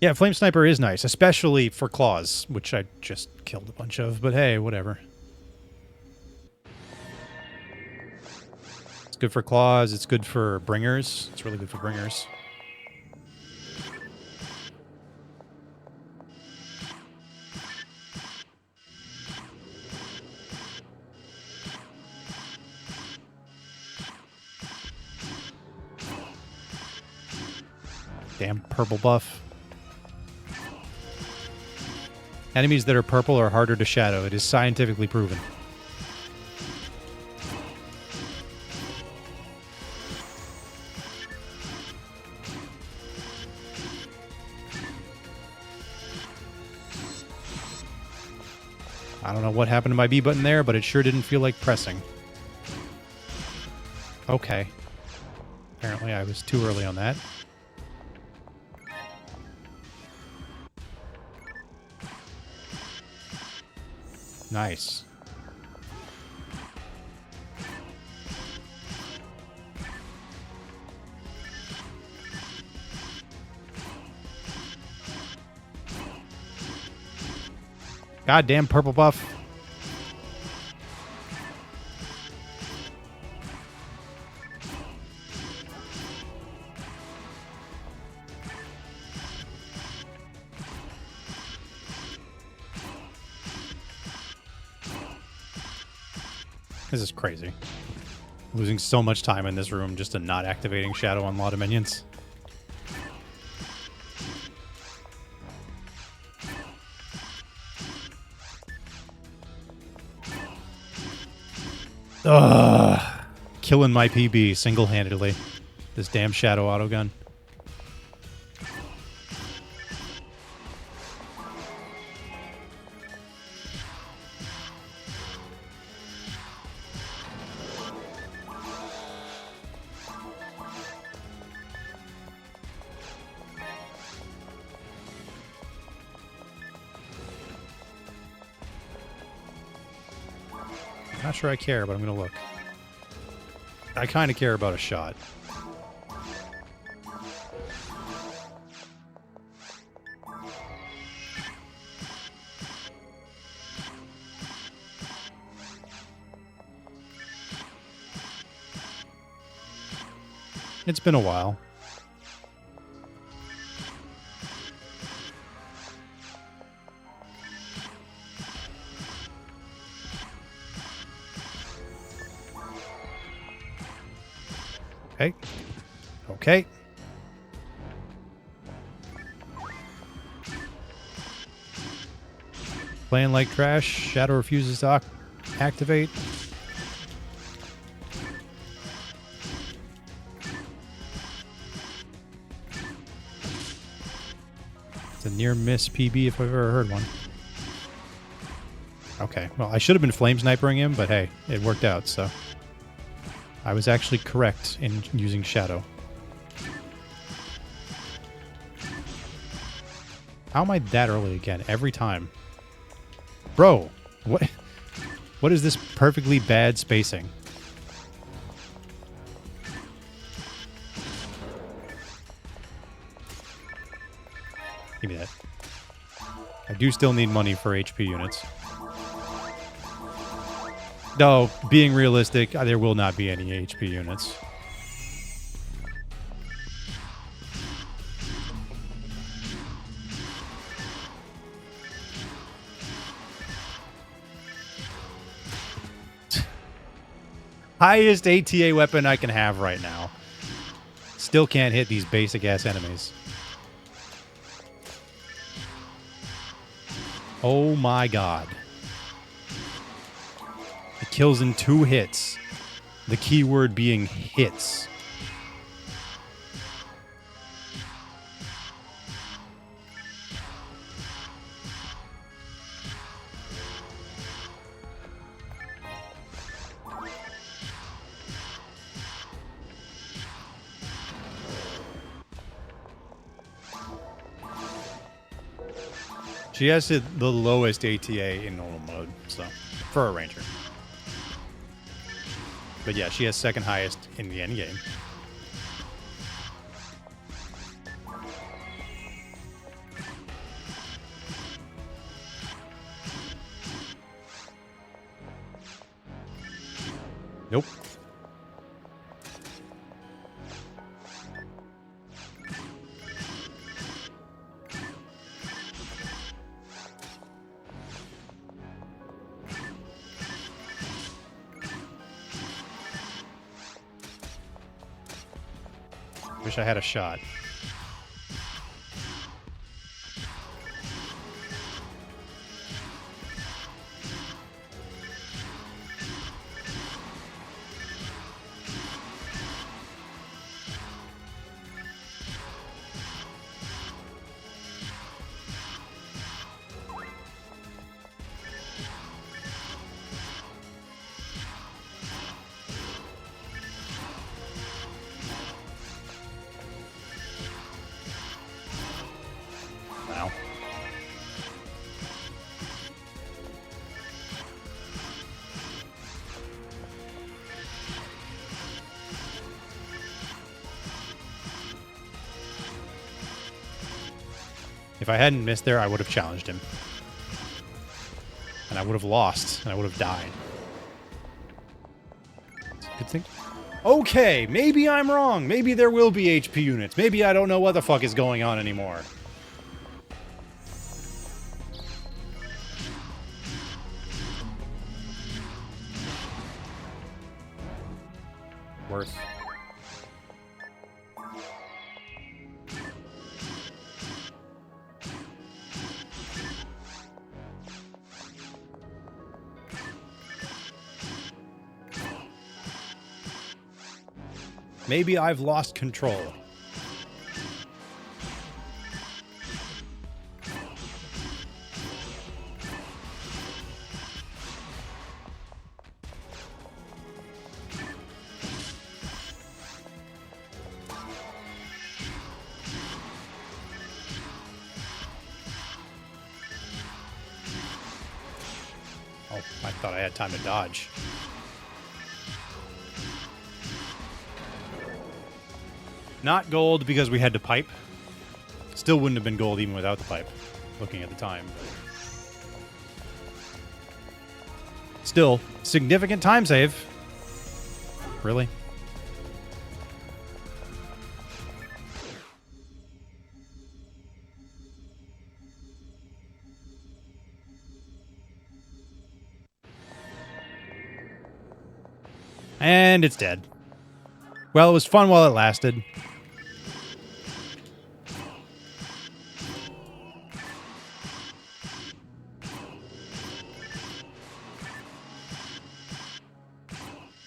Yeah, Flame Sniper is nice, especially for claws, which I just killed a bunch of, but hey, whatever. It's good for claws, it's good for bringers. It's really good for bringers. Damn purple buff. Enemies that are purple are harder to shadow. It is scientifically proven. I don't know what happened to my B button there, but it sure didn't feel like pressing. Okay. Apparently I was too early on that. Nice. Goddamn purple buff. This is crazy. Losing so much time in this room just to not activating Shadow on a lot of minions. Ugh. Killing my PB single-handedly. This damn Shadow autogun. Not sure I care, but I'm going to look. I kind of care about a shot. It's been a while. Okay. Okay. Playing like trash. Shadow refuses to activate. It's a near miss PB if I've ever heard one. Okay. Well, I should have been flame snipering him, but hey, it worked out, so. I was actually correct in using Shadow. How am I that early again? Every time. Bro, what is this perfectly bad spacing? Give me that. I do still need money for HP units. No, being realistic, there will not be any HP units. Highest ATA weapon I can have right now. Still can't hit these basic-ass enemies. Oh my god. It kills in 2 hits. The keyword being hits. She has the lowest ATA in normal mode, so for a ranger. But yeah, she has second highest in the end game. Nope. Wish I had a shot. Wow. If I hadn't missed there, I would have challenged him. And I would have lost, and I would have died. It's a good thing. Okay, maybe I'm wrong. Maybe there will be HP units. Maybe I don't know what the fuck is going on anymore. Worth. Maybe I've lost control. Oh, I thought I had time to dodge. Not gold because we had to pipe. Still wouldn't have been gold even without the pipe, looking at the time. Still, significant time save. Really? And it's dead. Well, it was fun while it lasted.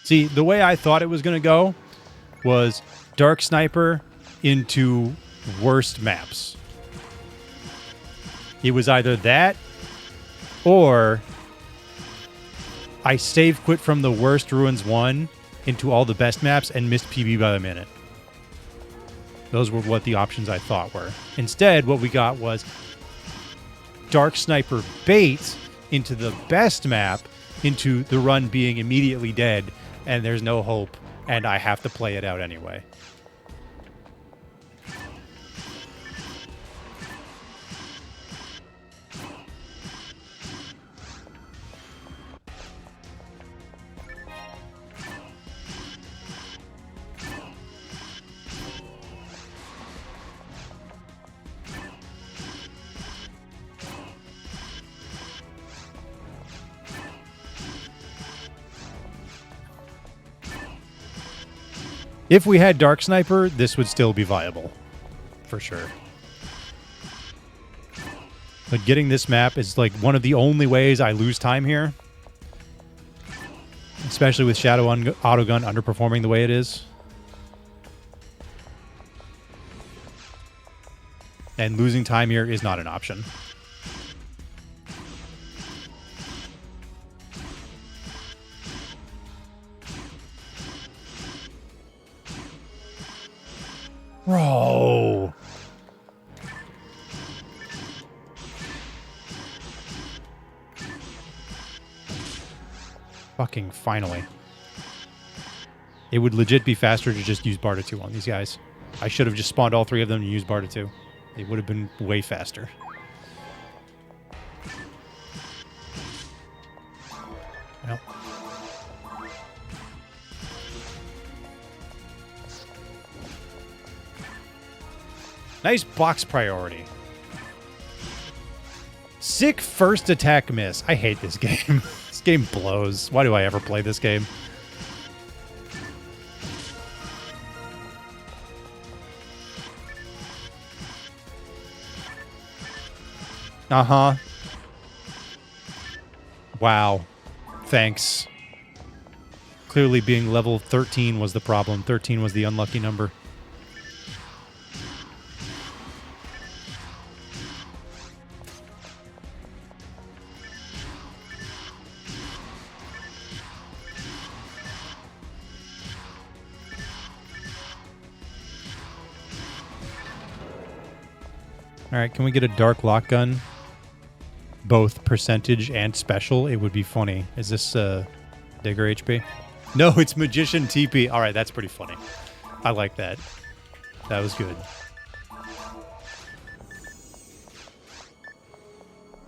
See, the way I thought it was going to go was Dark Sniper into worst maps. It was either that or I save quit from the worst Ruins 1 into all the best maps and missed PB by the minute. Those were what the options I thought were. Instead, what we got was Dark Sniper bait into the best map, into the run being immediately dead, and there's no hope, and I have to play it out anyway. If we had Dark Sniper, this would still be viable. For sure. But getting this map is like one of the only ways I lose time here. Especially with Shadow Autogun underperforming the way it is. And losing time here is not an option. Bro. Fucking finally. It would legit be faster to just use Barda 2 on these guys. I should have just spawned all three of them and used Barda 2. It would have been way faster. Yep. Nice box priority. Sick first attack miss. I hate this game. This game blows. Why do I ever play this game? Uh-huh. Wow. Thanks. Clearly being level 13 was the problem. 13 was the unlucky number. All right, can we get a dark lock gun? Both percentage and special. It would be funny. Is this Digger HP? No, it's Magician TP. All right, that's pretty funny. I like that. That was good.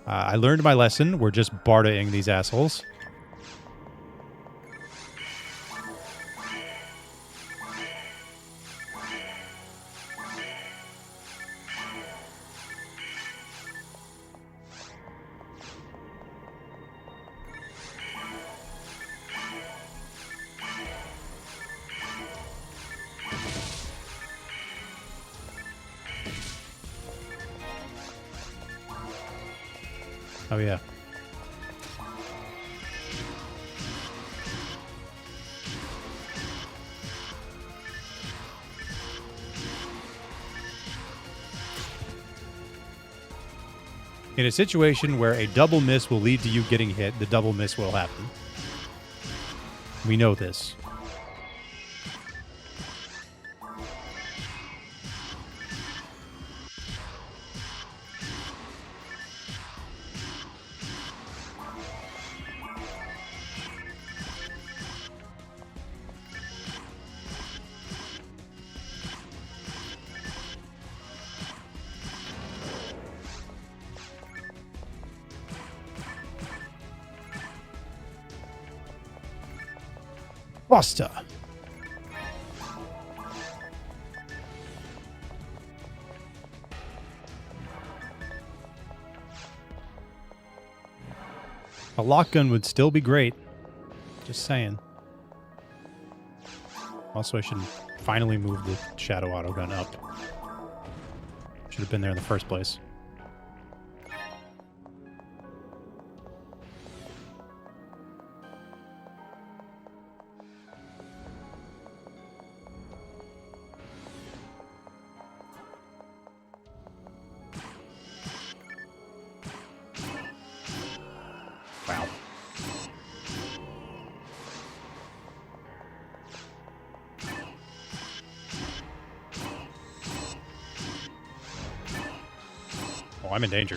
I learned my lesson. We're just Barda-ing these assholes. Oh, yeah. In a situation where a double miss will lead to you getting hit, the double miss will happen. We know this. Buster. A lock gun would still be great. Just saying. Also, I should finally move the shadow autogun up. Should have been there in the first place. Wow. Oh, I'm in danger.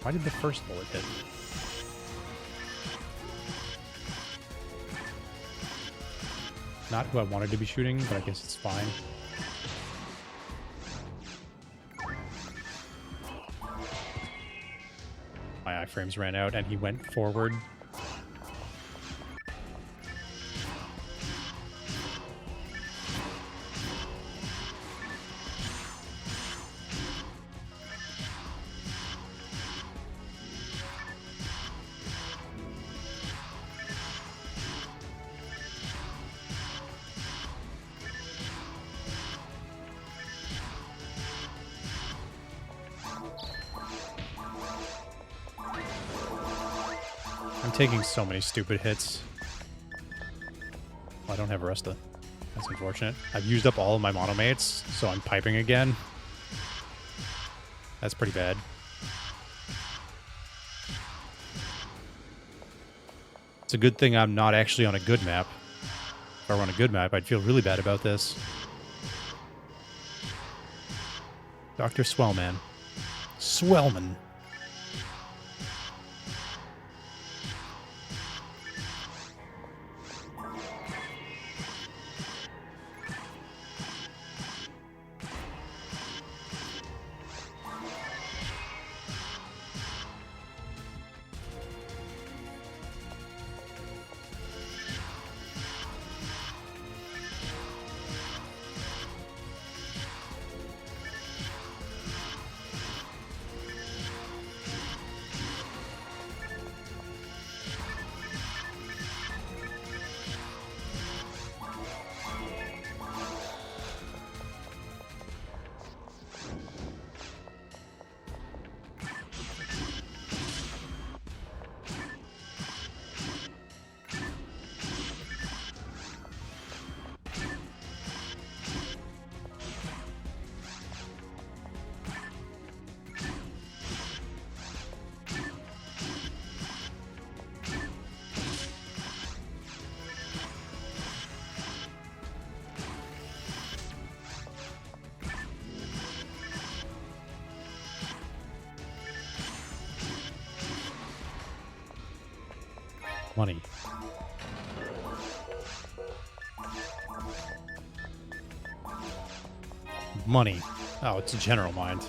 Why did the first bullet hit? Not who I wanted to be shooting, but I guess it's fine. My iframes ran out and he went forward. I'm taking so many stupid hits. Well, I don't have Resta. That's unfortunate. I've used up all of my monomates, so I'm piping again. That's pretty bad. It's a good thing I'm not actually on a good map. If I were on a good map, I'd feel really bad about this. Dr. Swellman. Swellman. Money. Money. Oh, it's a general mind.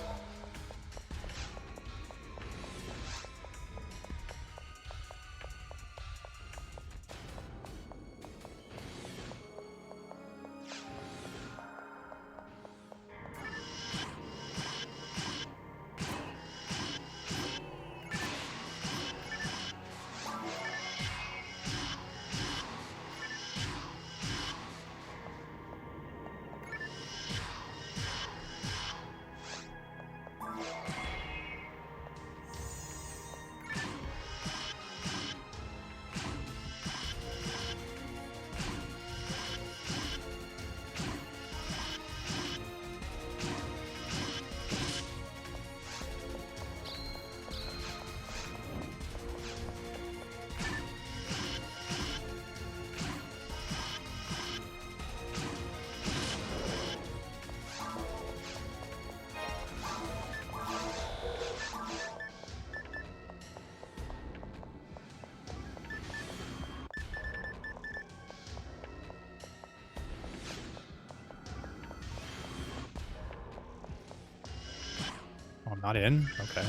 Oh, I'm not in? Okay.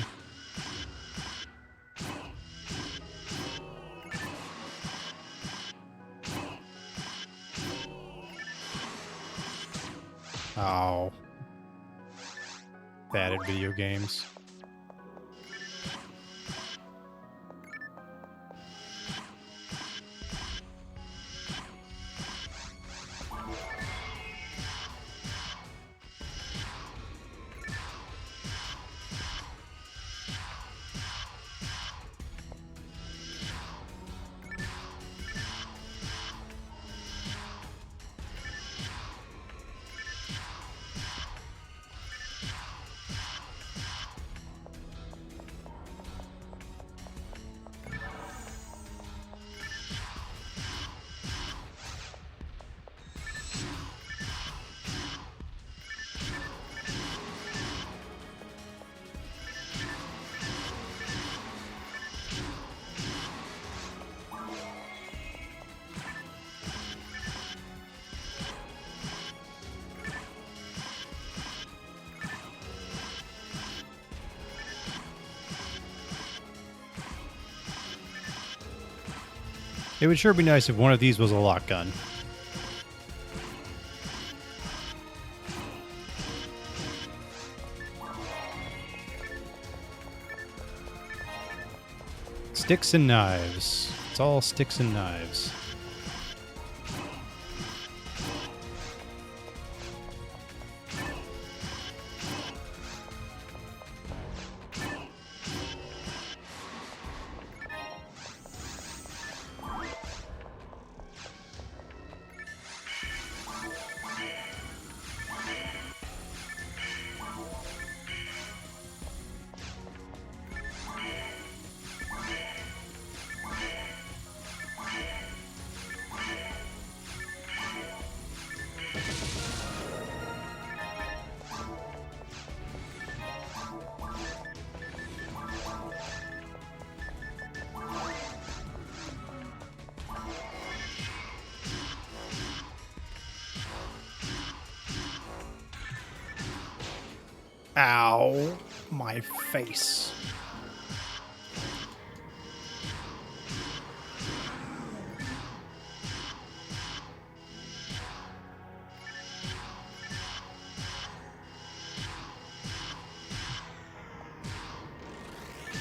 Oh. Bad at video games. It would sure be nice if one of these was a lock gun. Sticks and knives. It's all sticks and knives. Ow, my face.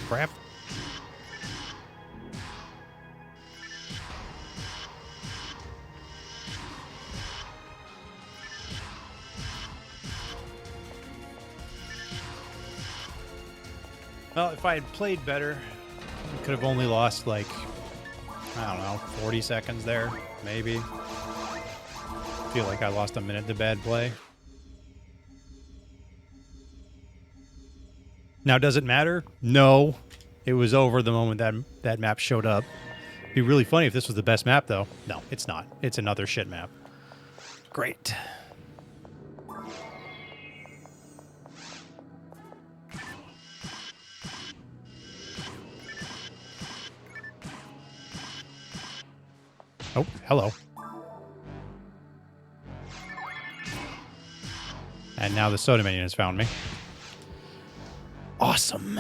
Crap. Well, if I had played better, I could have only lost, like, I don't know, 40 seconds there, maybe. I feel like I lost a minute to bad play. Now, does it matter? No. It was over the moment that map showed up. It'd be really funny if this was the best map, though. No, it's not. It's another shit map. Great. Oh, hello. And now the soda minion has found me. Awesome.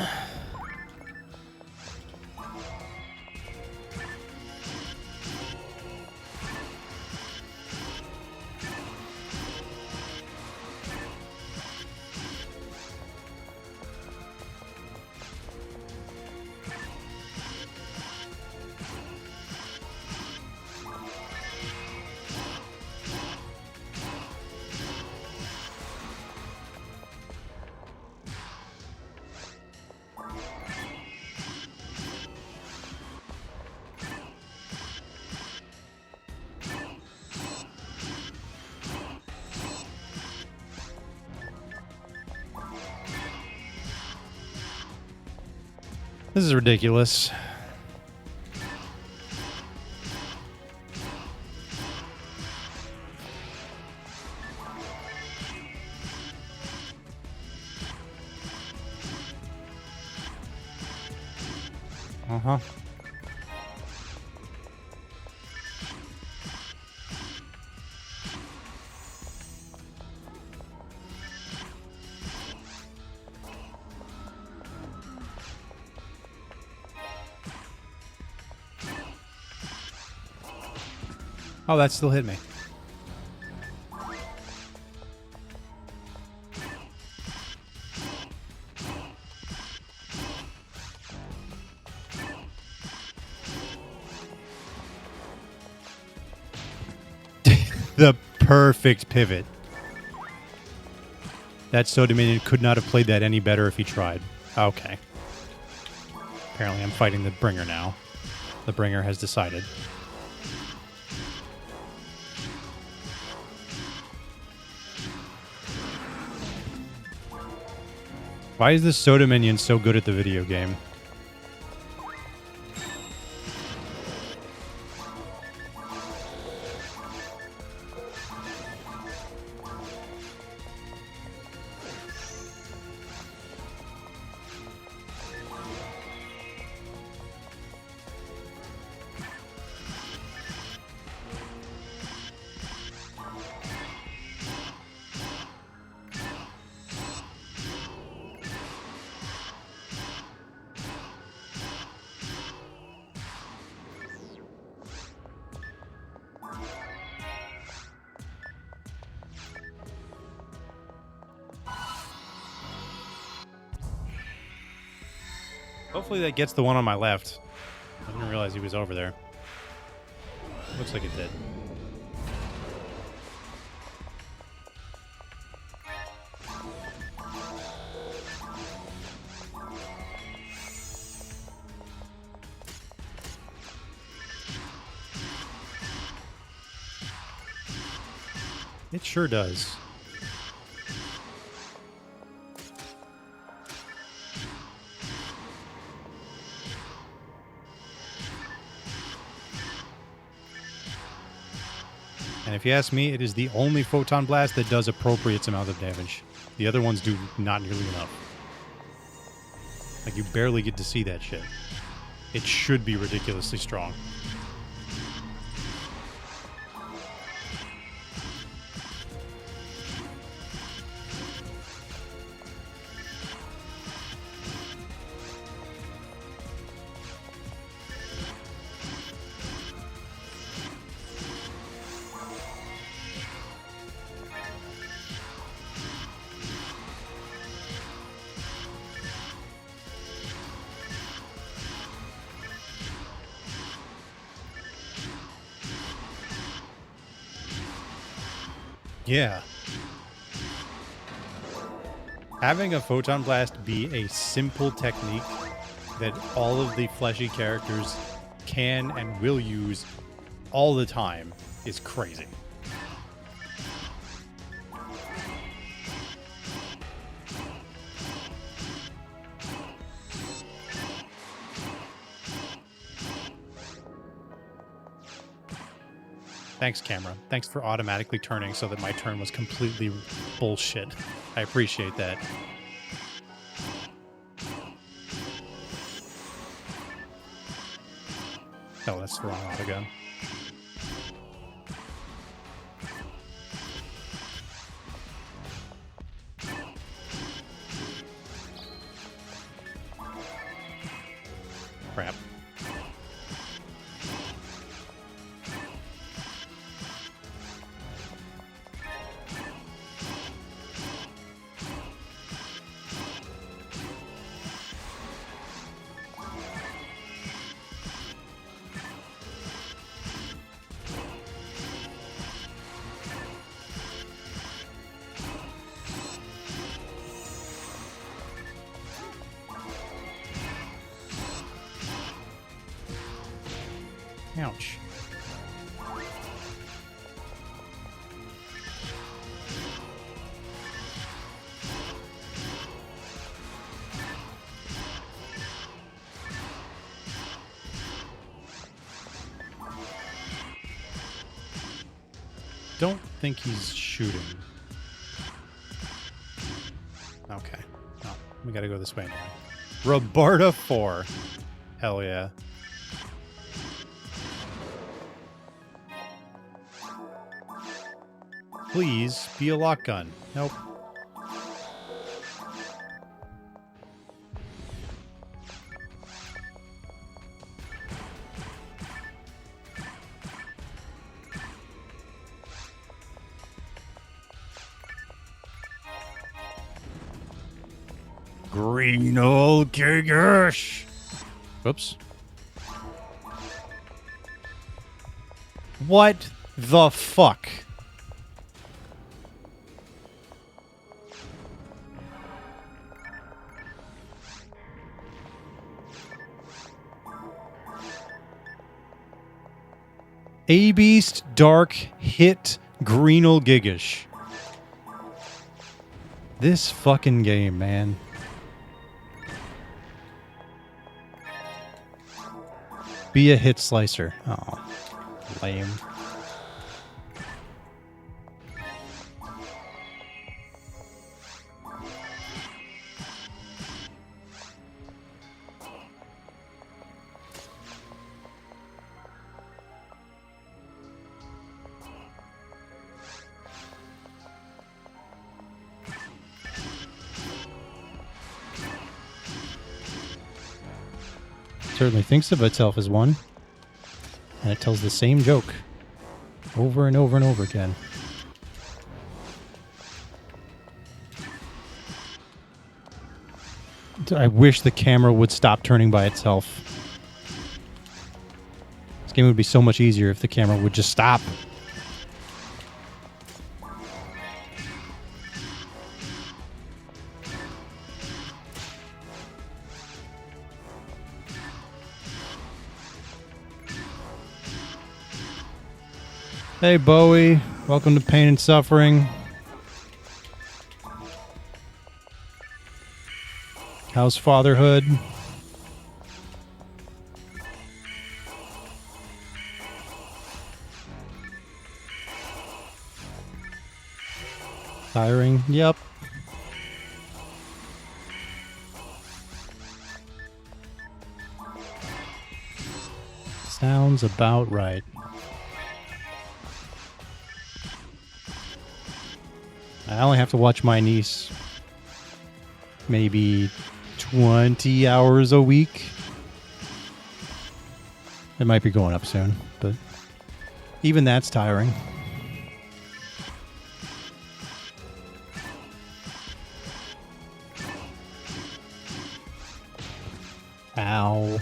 This is ridiculous. Uh-huh. Oh, that still hit me. the perfect pivot. That Soda Minion could not have played that any better if he tried. Okay. Apparently I'm fighting the Bringer now. The Bringer has decided. Why is this Soda Minion so good at the video game? Hopefully that gets the one on my left. I didn't realize he was over there. Looks like it did. It sure does. And if you ask me, it is the only Photon Blast that does appropriate amount of damage. The other ones do not nearly enough. Like, you barely get to see that shit. It should be ridiculously strong. Yeah. Having a Photon Blast be a simple technique that all of the fleshy characters can and will use all the time is crazy. Thanks, camera. Thanks for automatically turning so that my turn was completely bullshit. I appreciate that. Oh, that's the wrong autogun. Crap. Ouch. Don't think he's shooting. Okay. No, we gotta go this way anyway. Roberta 4. Hell yeah. Please be a lock gun. Nope. Green old Kigish. Oops. What the fuck? A-Beast, Dark, Hit, Greenel, Gigish. This fucking game, man. Be a hit slicer. Oh, lame. Certainly thinks of itself as one, and it tells the same joke over and over and over again. I wish the camera would stop turning by itself. This game would be so much easier if the camera would just stop. Hey, Bowie. Welcome to Pain and Suffering. How's fatherhood? Tiring? Yep. Sounds about right. I only have to watch my niece maybe 20 hours a week. It might be going up soon, but even that's tiring. Ow.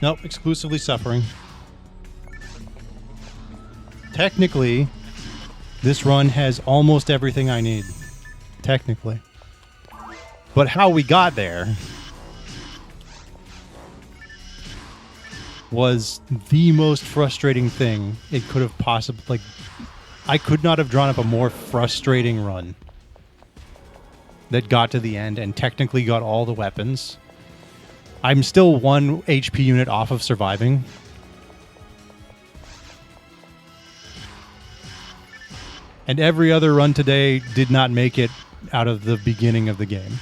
Nope, exclusively suffering. Technically, this run has almost everything I need. Technically. But how we got there was the most frustrating thing it could have possibly... Like, I could not have drawn up a more frustrating run that got to the end and technically got all the weapons. I'm still 1 HP unit off of surviving. And every other run today did not make it out of the beginning of the game.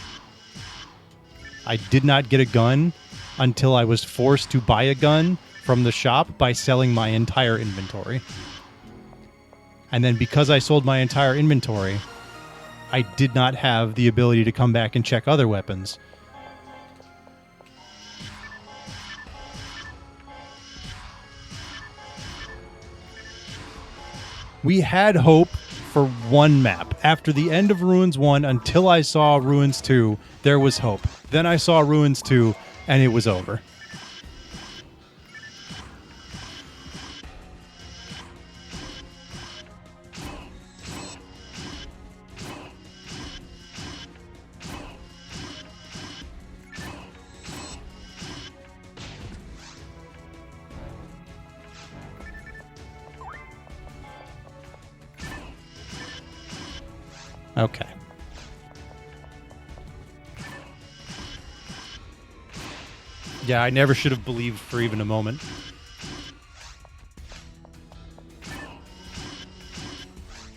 I did not get a gun until I was forced to buy a gun from the shop by selling my entire inventory. And then because I sold my entire inventory, I did not have the ability to come back and check other weapons. We had hope for one map. After the end of Ruins 1, until I saw Ruins 2, there was hope. Then I saw Ruins 2, and it was over. Okay. Yeah, I never should have believed for even a moment.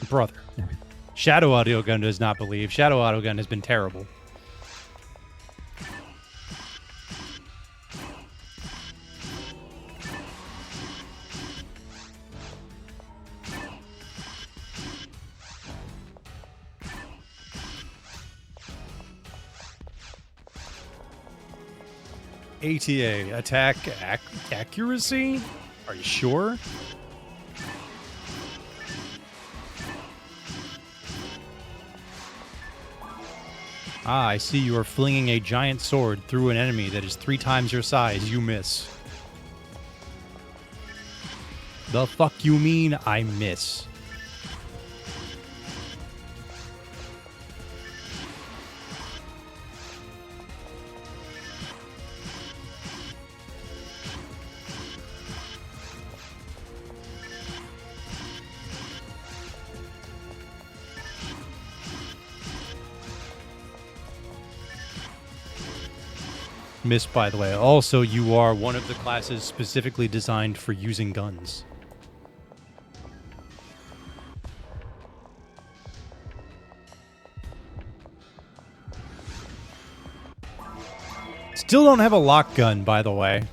Brother. Shadow Audio Gun does not believe. Shadow Audio Gun has been terrible. ATA, attack accuracy? Are you sure? Ah, I see you are flinging a giant sword through an enemy that is 3 times your size. You miss. The fuck you mean I miss? Miss, by the way. Also, you are one of the classes specifically designed for using guns. Still don't have a lock gun, by the way.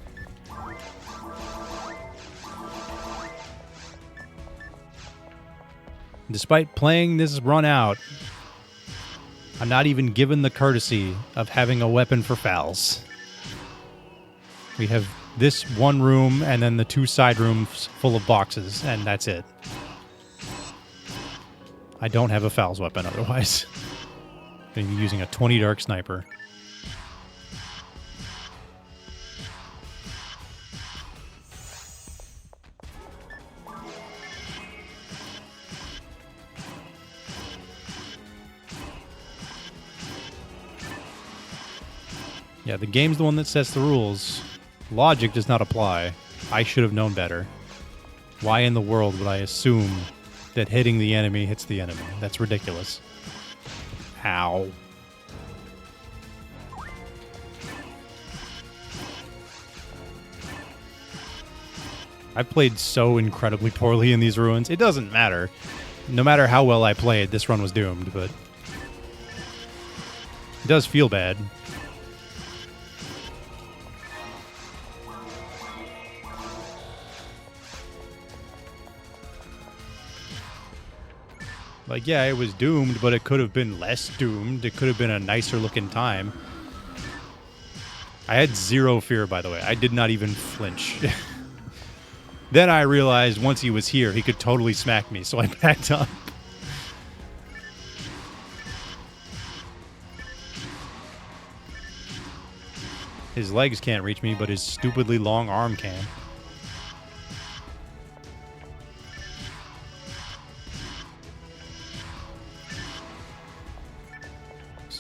Despite playing this run out, I'm not even given the courtesy of having a weapon for fouls. We have this one room and then the 2 side rooms full of boxes, and that's it. I don't have a fouls weapon otherwise. I'm using a 20 dark sniper. Yeah, the game's the one that sets the rules. Logic does not apply. I should have known better. Why in the world would I assume that hitting the enemy hits the enemy? That's ridiculous. Ow. I played so incredibly poorly in these ruins. It doesn't matter. No matter how well I played, this run was doomed, but it does feel bad. Like, yeah, it was doomed, but it could have been less doomed. It could have been a nicer looking time. I had 0 fear, by the way. I did not even flinch. Then I realized once he was here, he could totally smack me, so I backed up. His legs can't reach me, but his stupidly long arm can.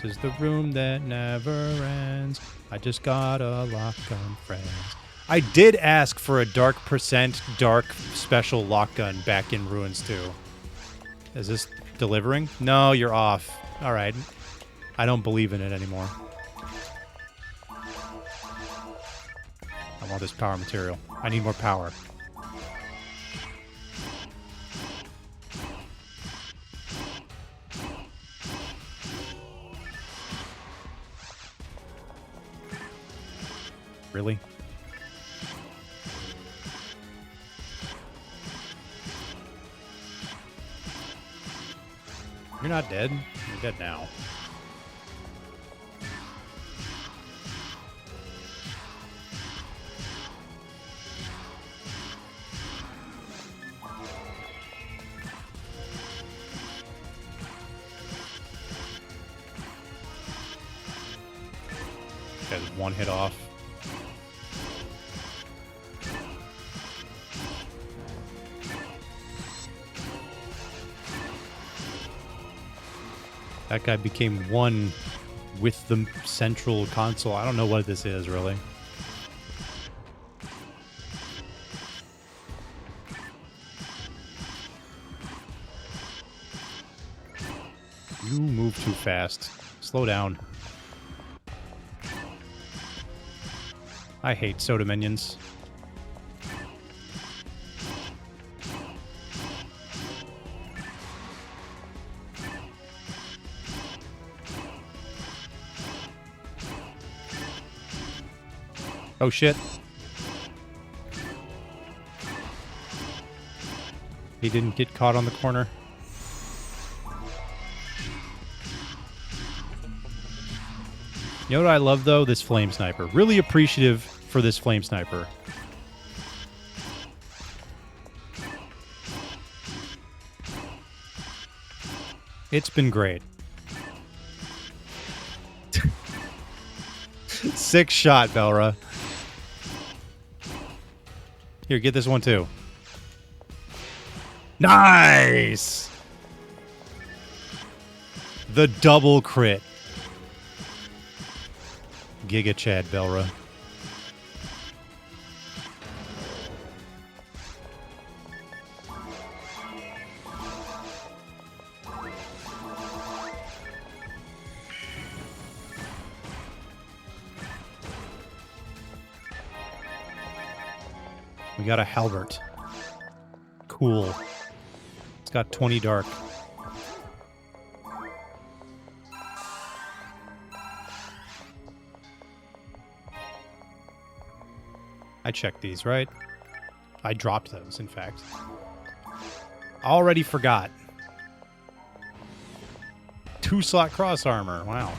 This is the room that never ends. I just got a lock gun, friends. I did ask for a dark special lock gun back in Ruins 2. Is this delivering? No, you're off. All right. I don't believe in it anymore. I want this power material. I need more power. Really? You're not dead. You're dead now. Guy's 1 hit off. That guy became 1 with the central console. I don't know what this is, really. You move too fast. Slow down. I hate soda minions. Oh shit. He didn't get caught on the corner. You know what I love, though? This flame sniper. Really appreciative for this flame sniper. It's been great. 6 shot, Belra. Here, get this one, too. Nice! The double crit. Giga Chad, Belra. We got a halbert. Cool. It's got 20 dark. I checked these, right? I dropped those, in fact. Already forgot. 2-slot cross armor. Wow.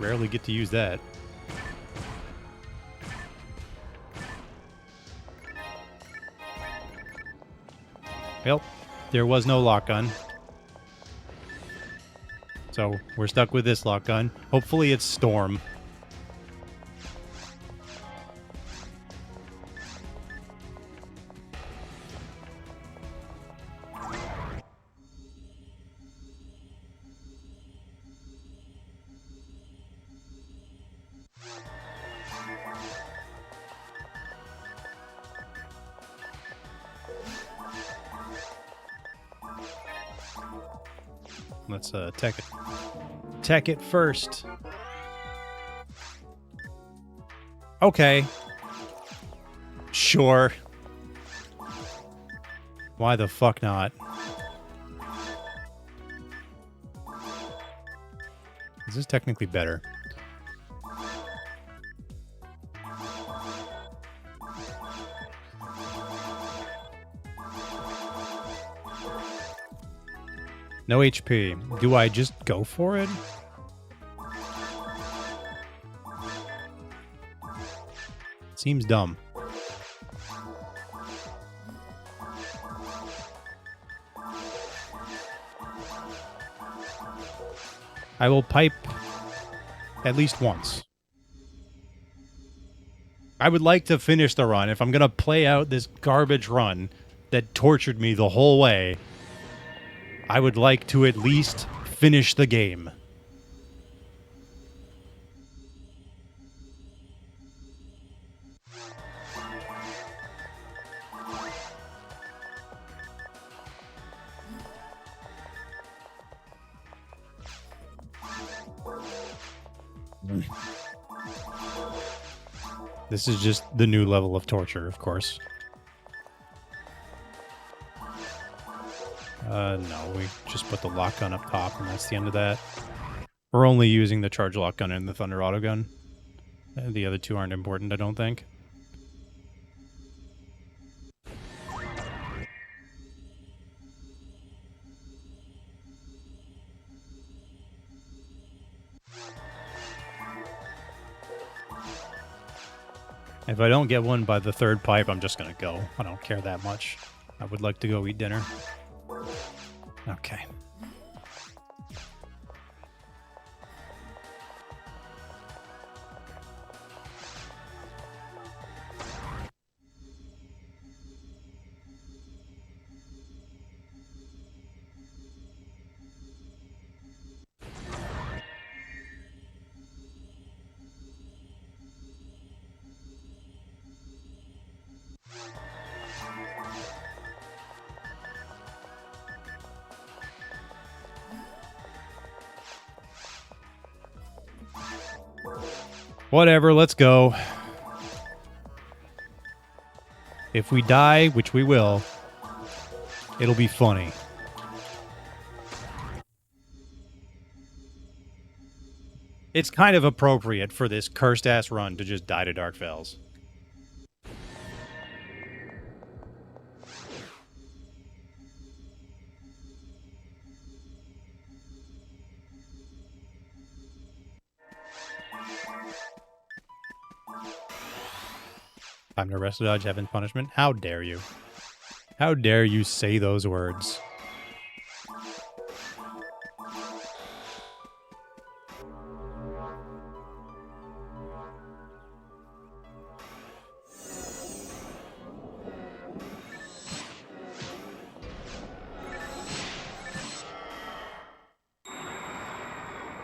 Rarely get to use that. Well, there was no lock gun. So we're stuck with this lock gun. Hopefully it's Storm. Let's tech it. Tech it first. Okay. Sure. Why the fuck not? This is technically better. No HP. Do I just go for it? Seems dumb. I will pipe at least once. I would like to finish the run. If I'm going to play out this garbage run that tortured me the whole way, I would like to at least finish the game. This is just the new level of torture, of course. No, we just put the lock gun up top, and that's the end of that. We're only using the charge lock gun and the thunder auto gun. The other two aren't important, I don't think. If I don't get one by the third pipe, I'm just gonna go. I don't care that much. I would like to go eat dinner. Okay. Whatever, let's go. If we die, which we will, it'll be funny. It's kind of appropriate for this cursed-ass run to just die to Dark Fells. Time to rest dodge heaven's punishment. How dare you? How dare you say those words?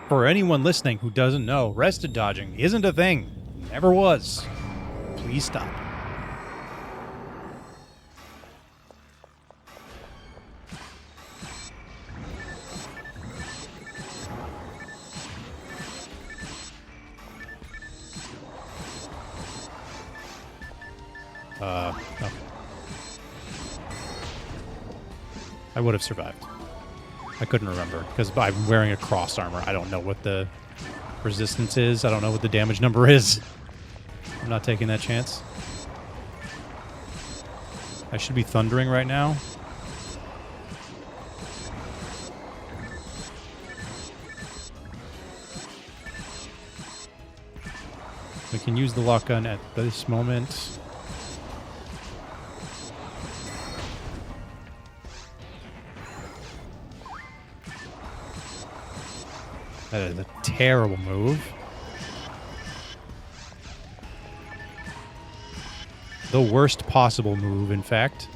For anyone listening who doesn't know, rested dodging isn't a thing. Never was. Please stop. Okay. I would have survived. I couldn't remember, because I'm wearing a cross armor. I don't know what the resistance is. I don't know what the damage number is. I'm not taking that chance. I should be thundering right now. We can use the lock gun at this moment. That is a terrible move. The worst possible move, in fact.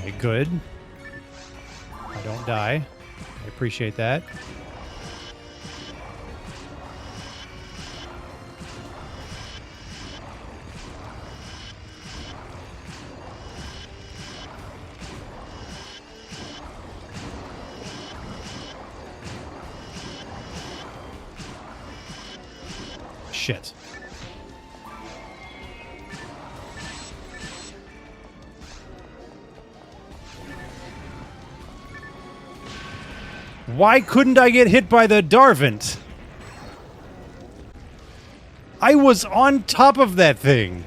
Okay, good. I don't die. I appreciate that. Shit. Why couldn't I get hit by the Darvant? I was on top of that thing.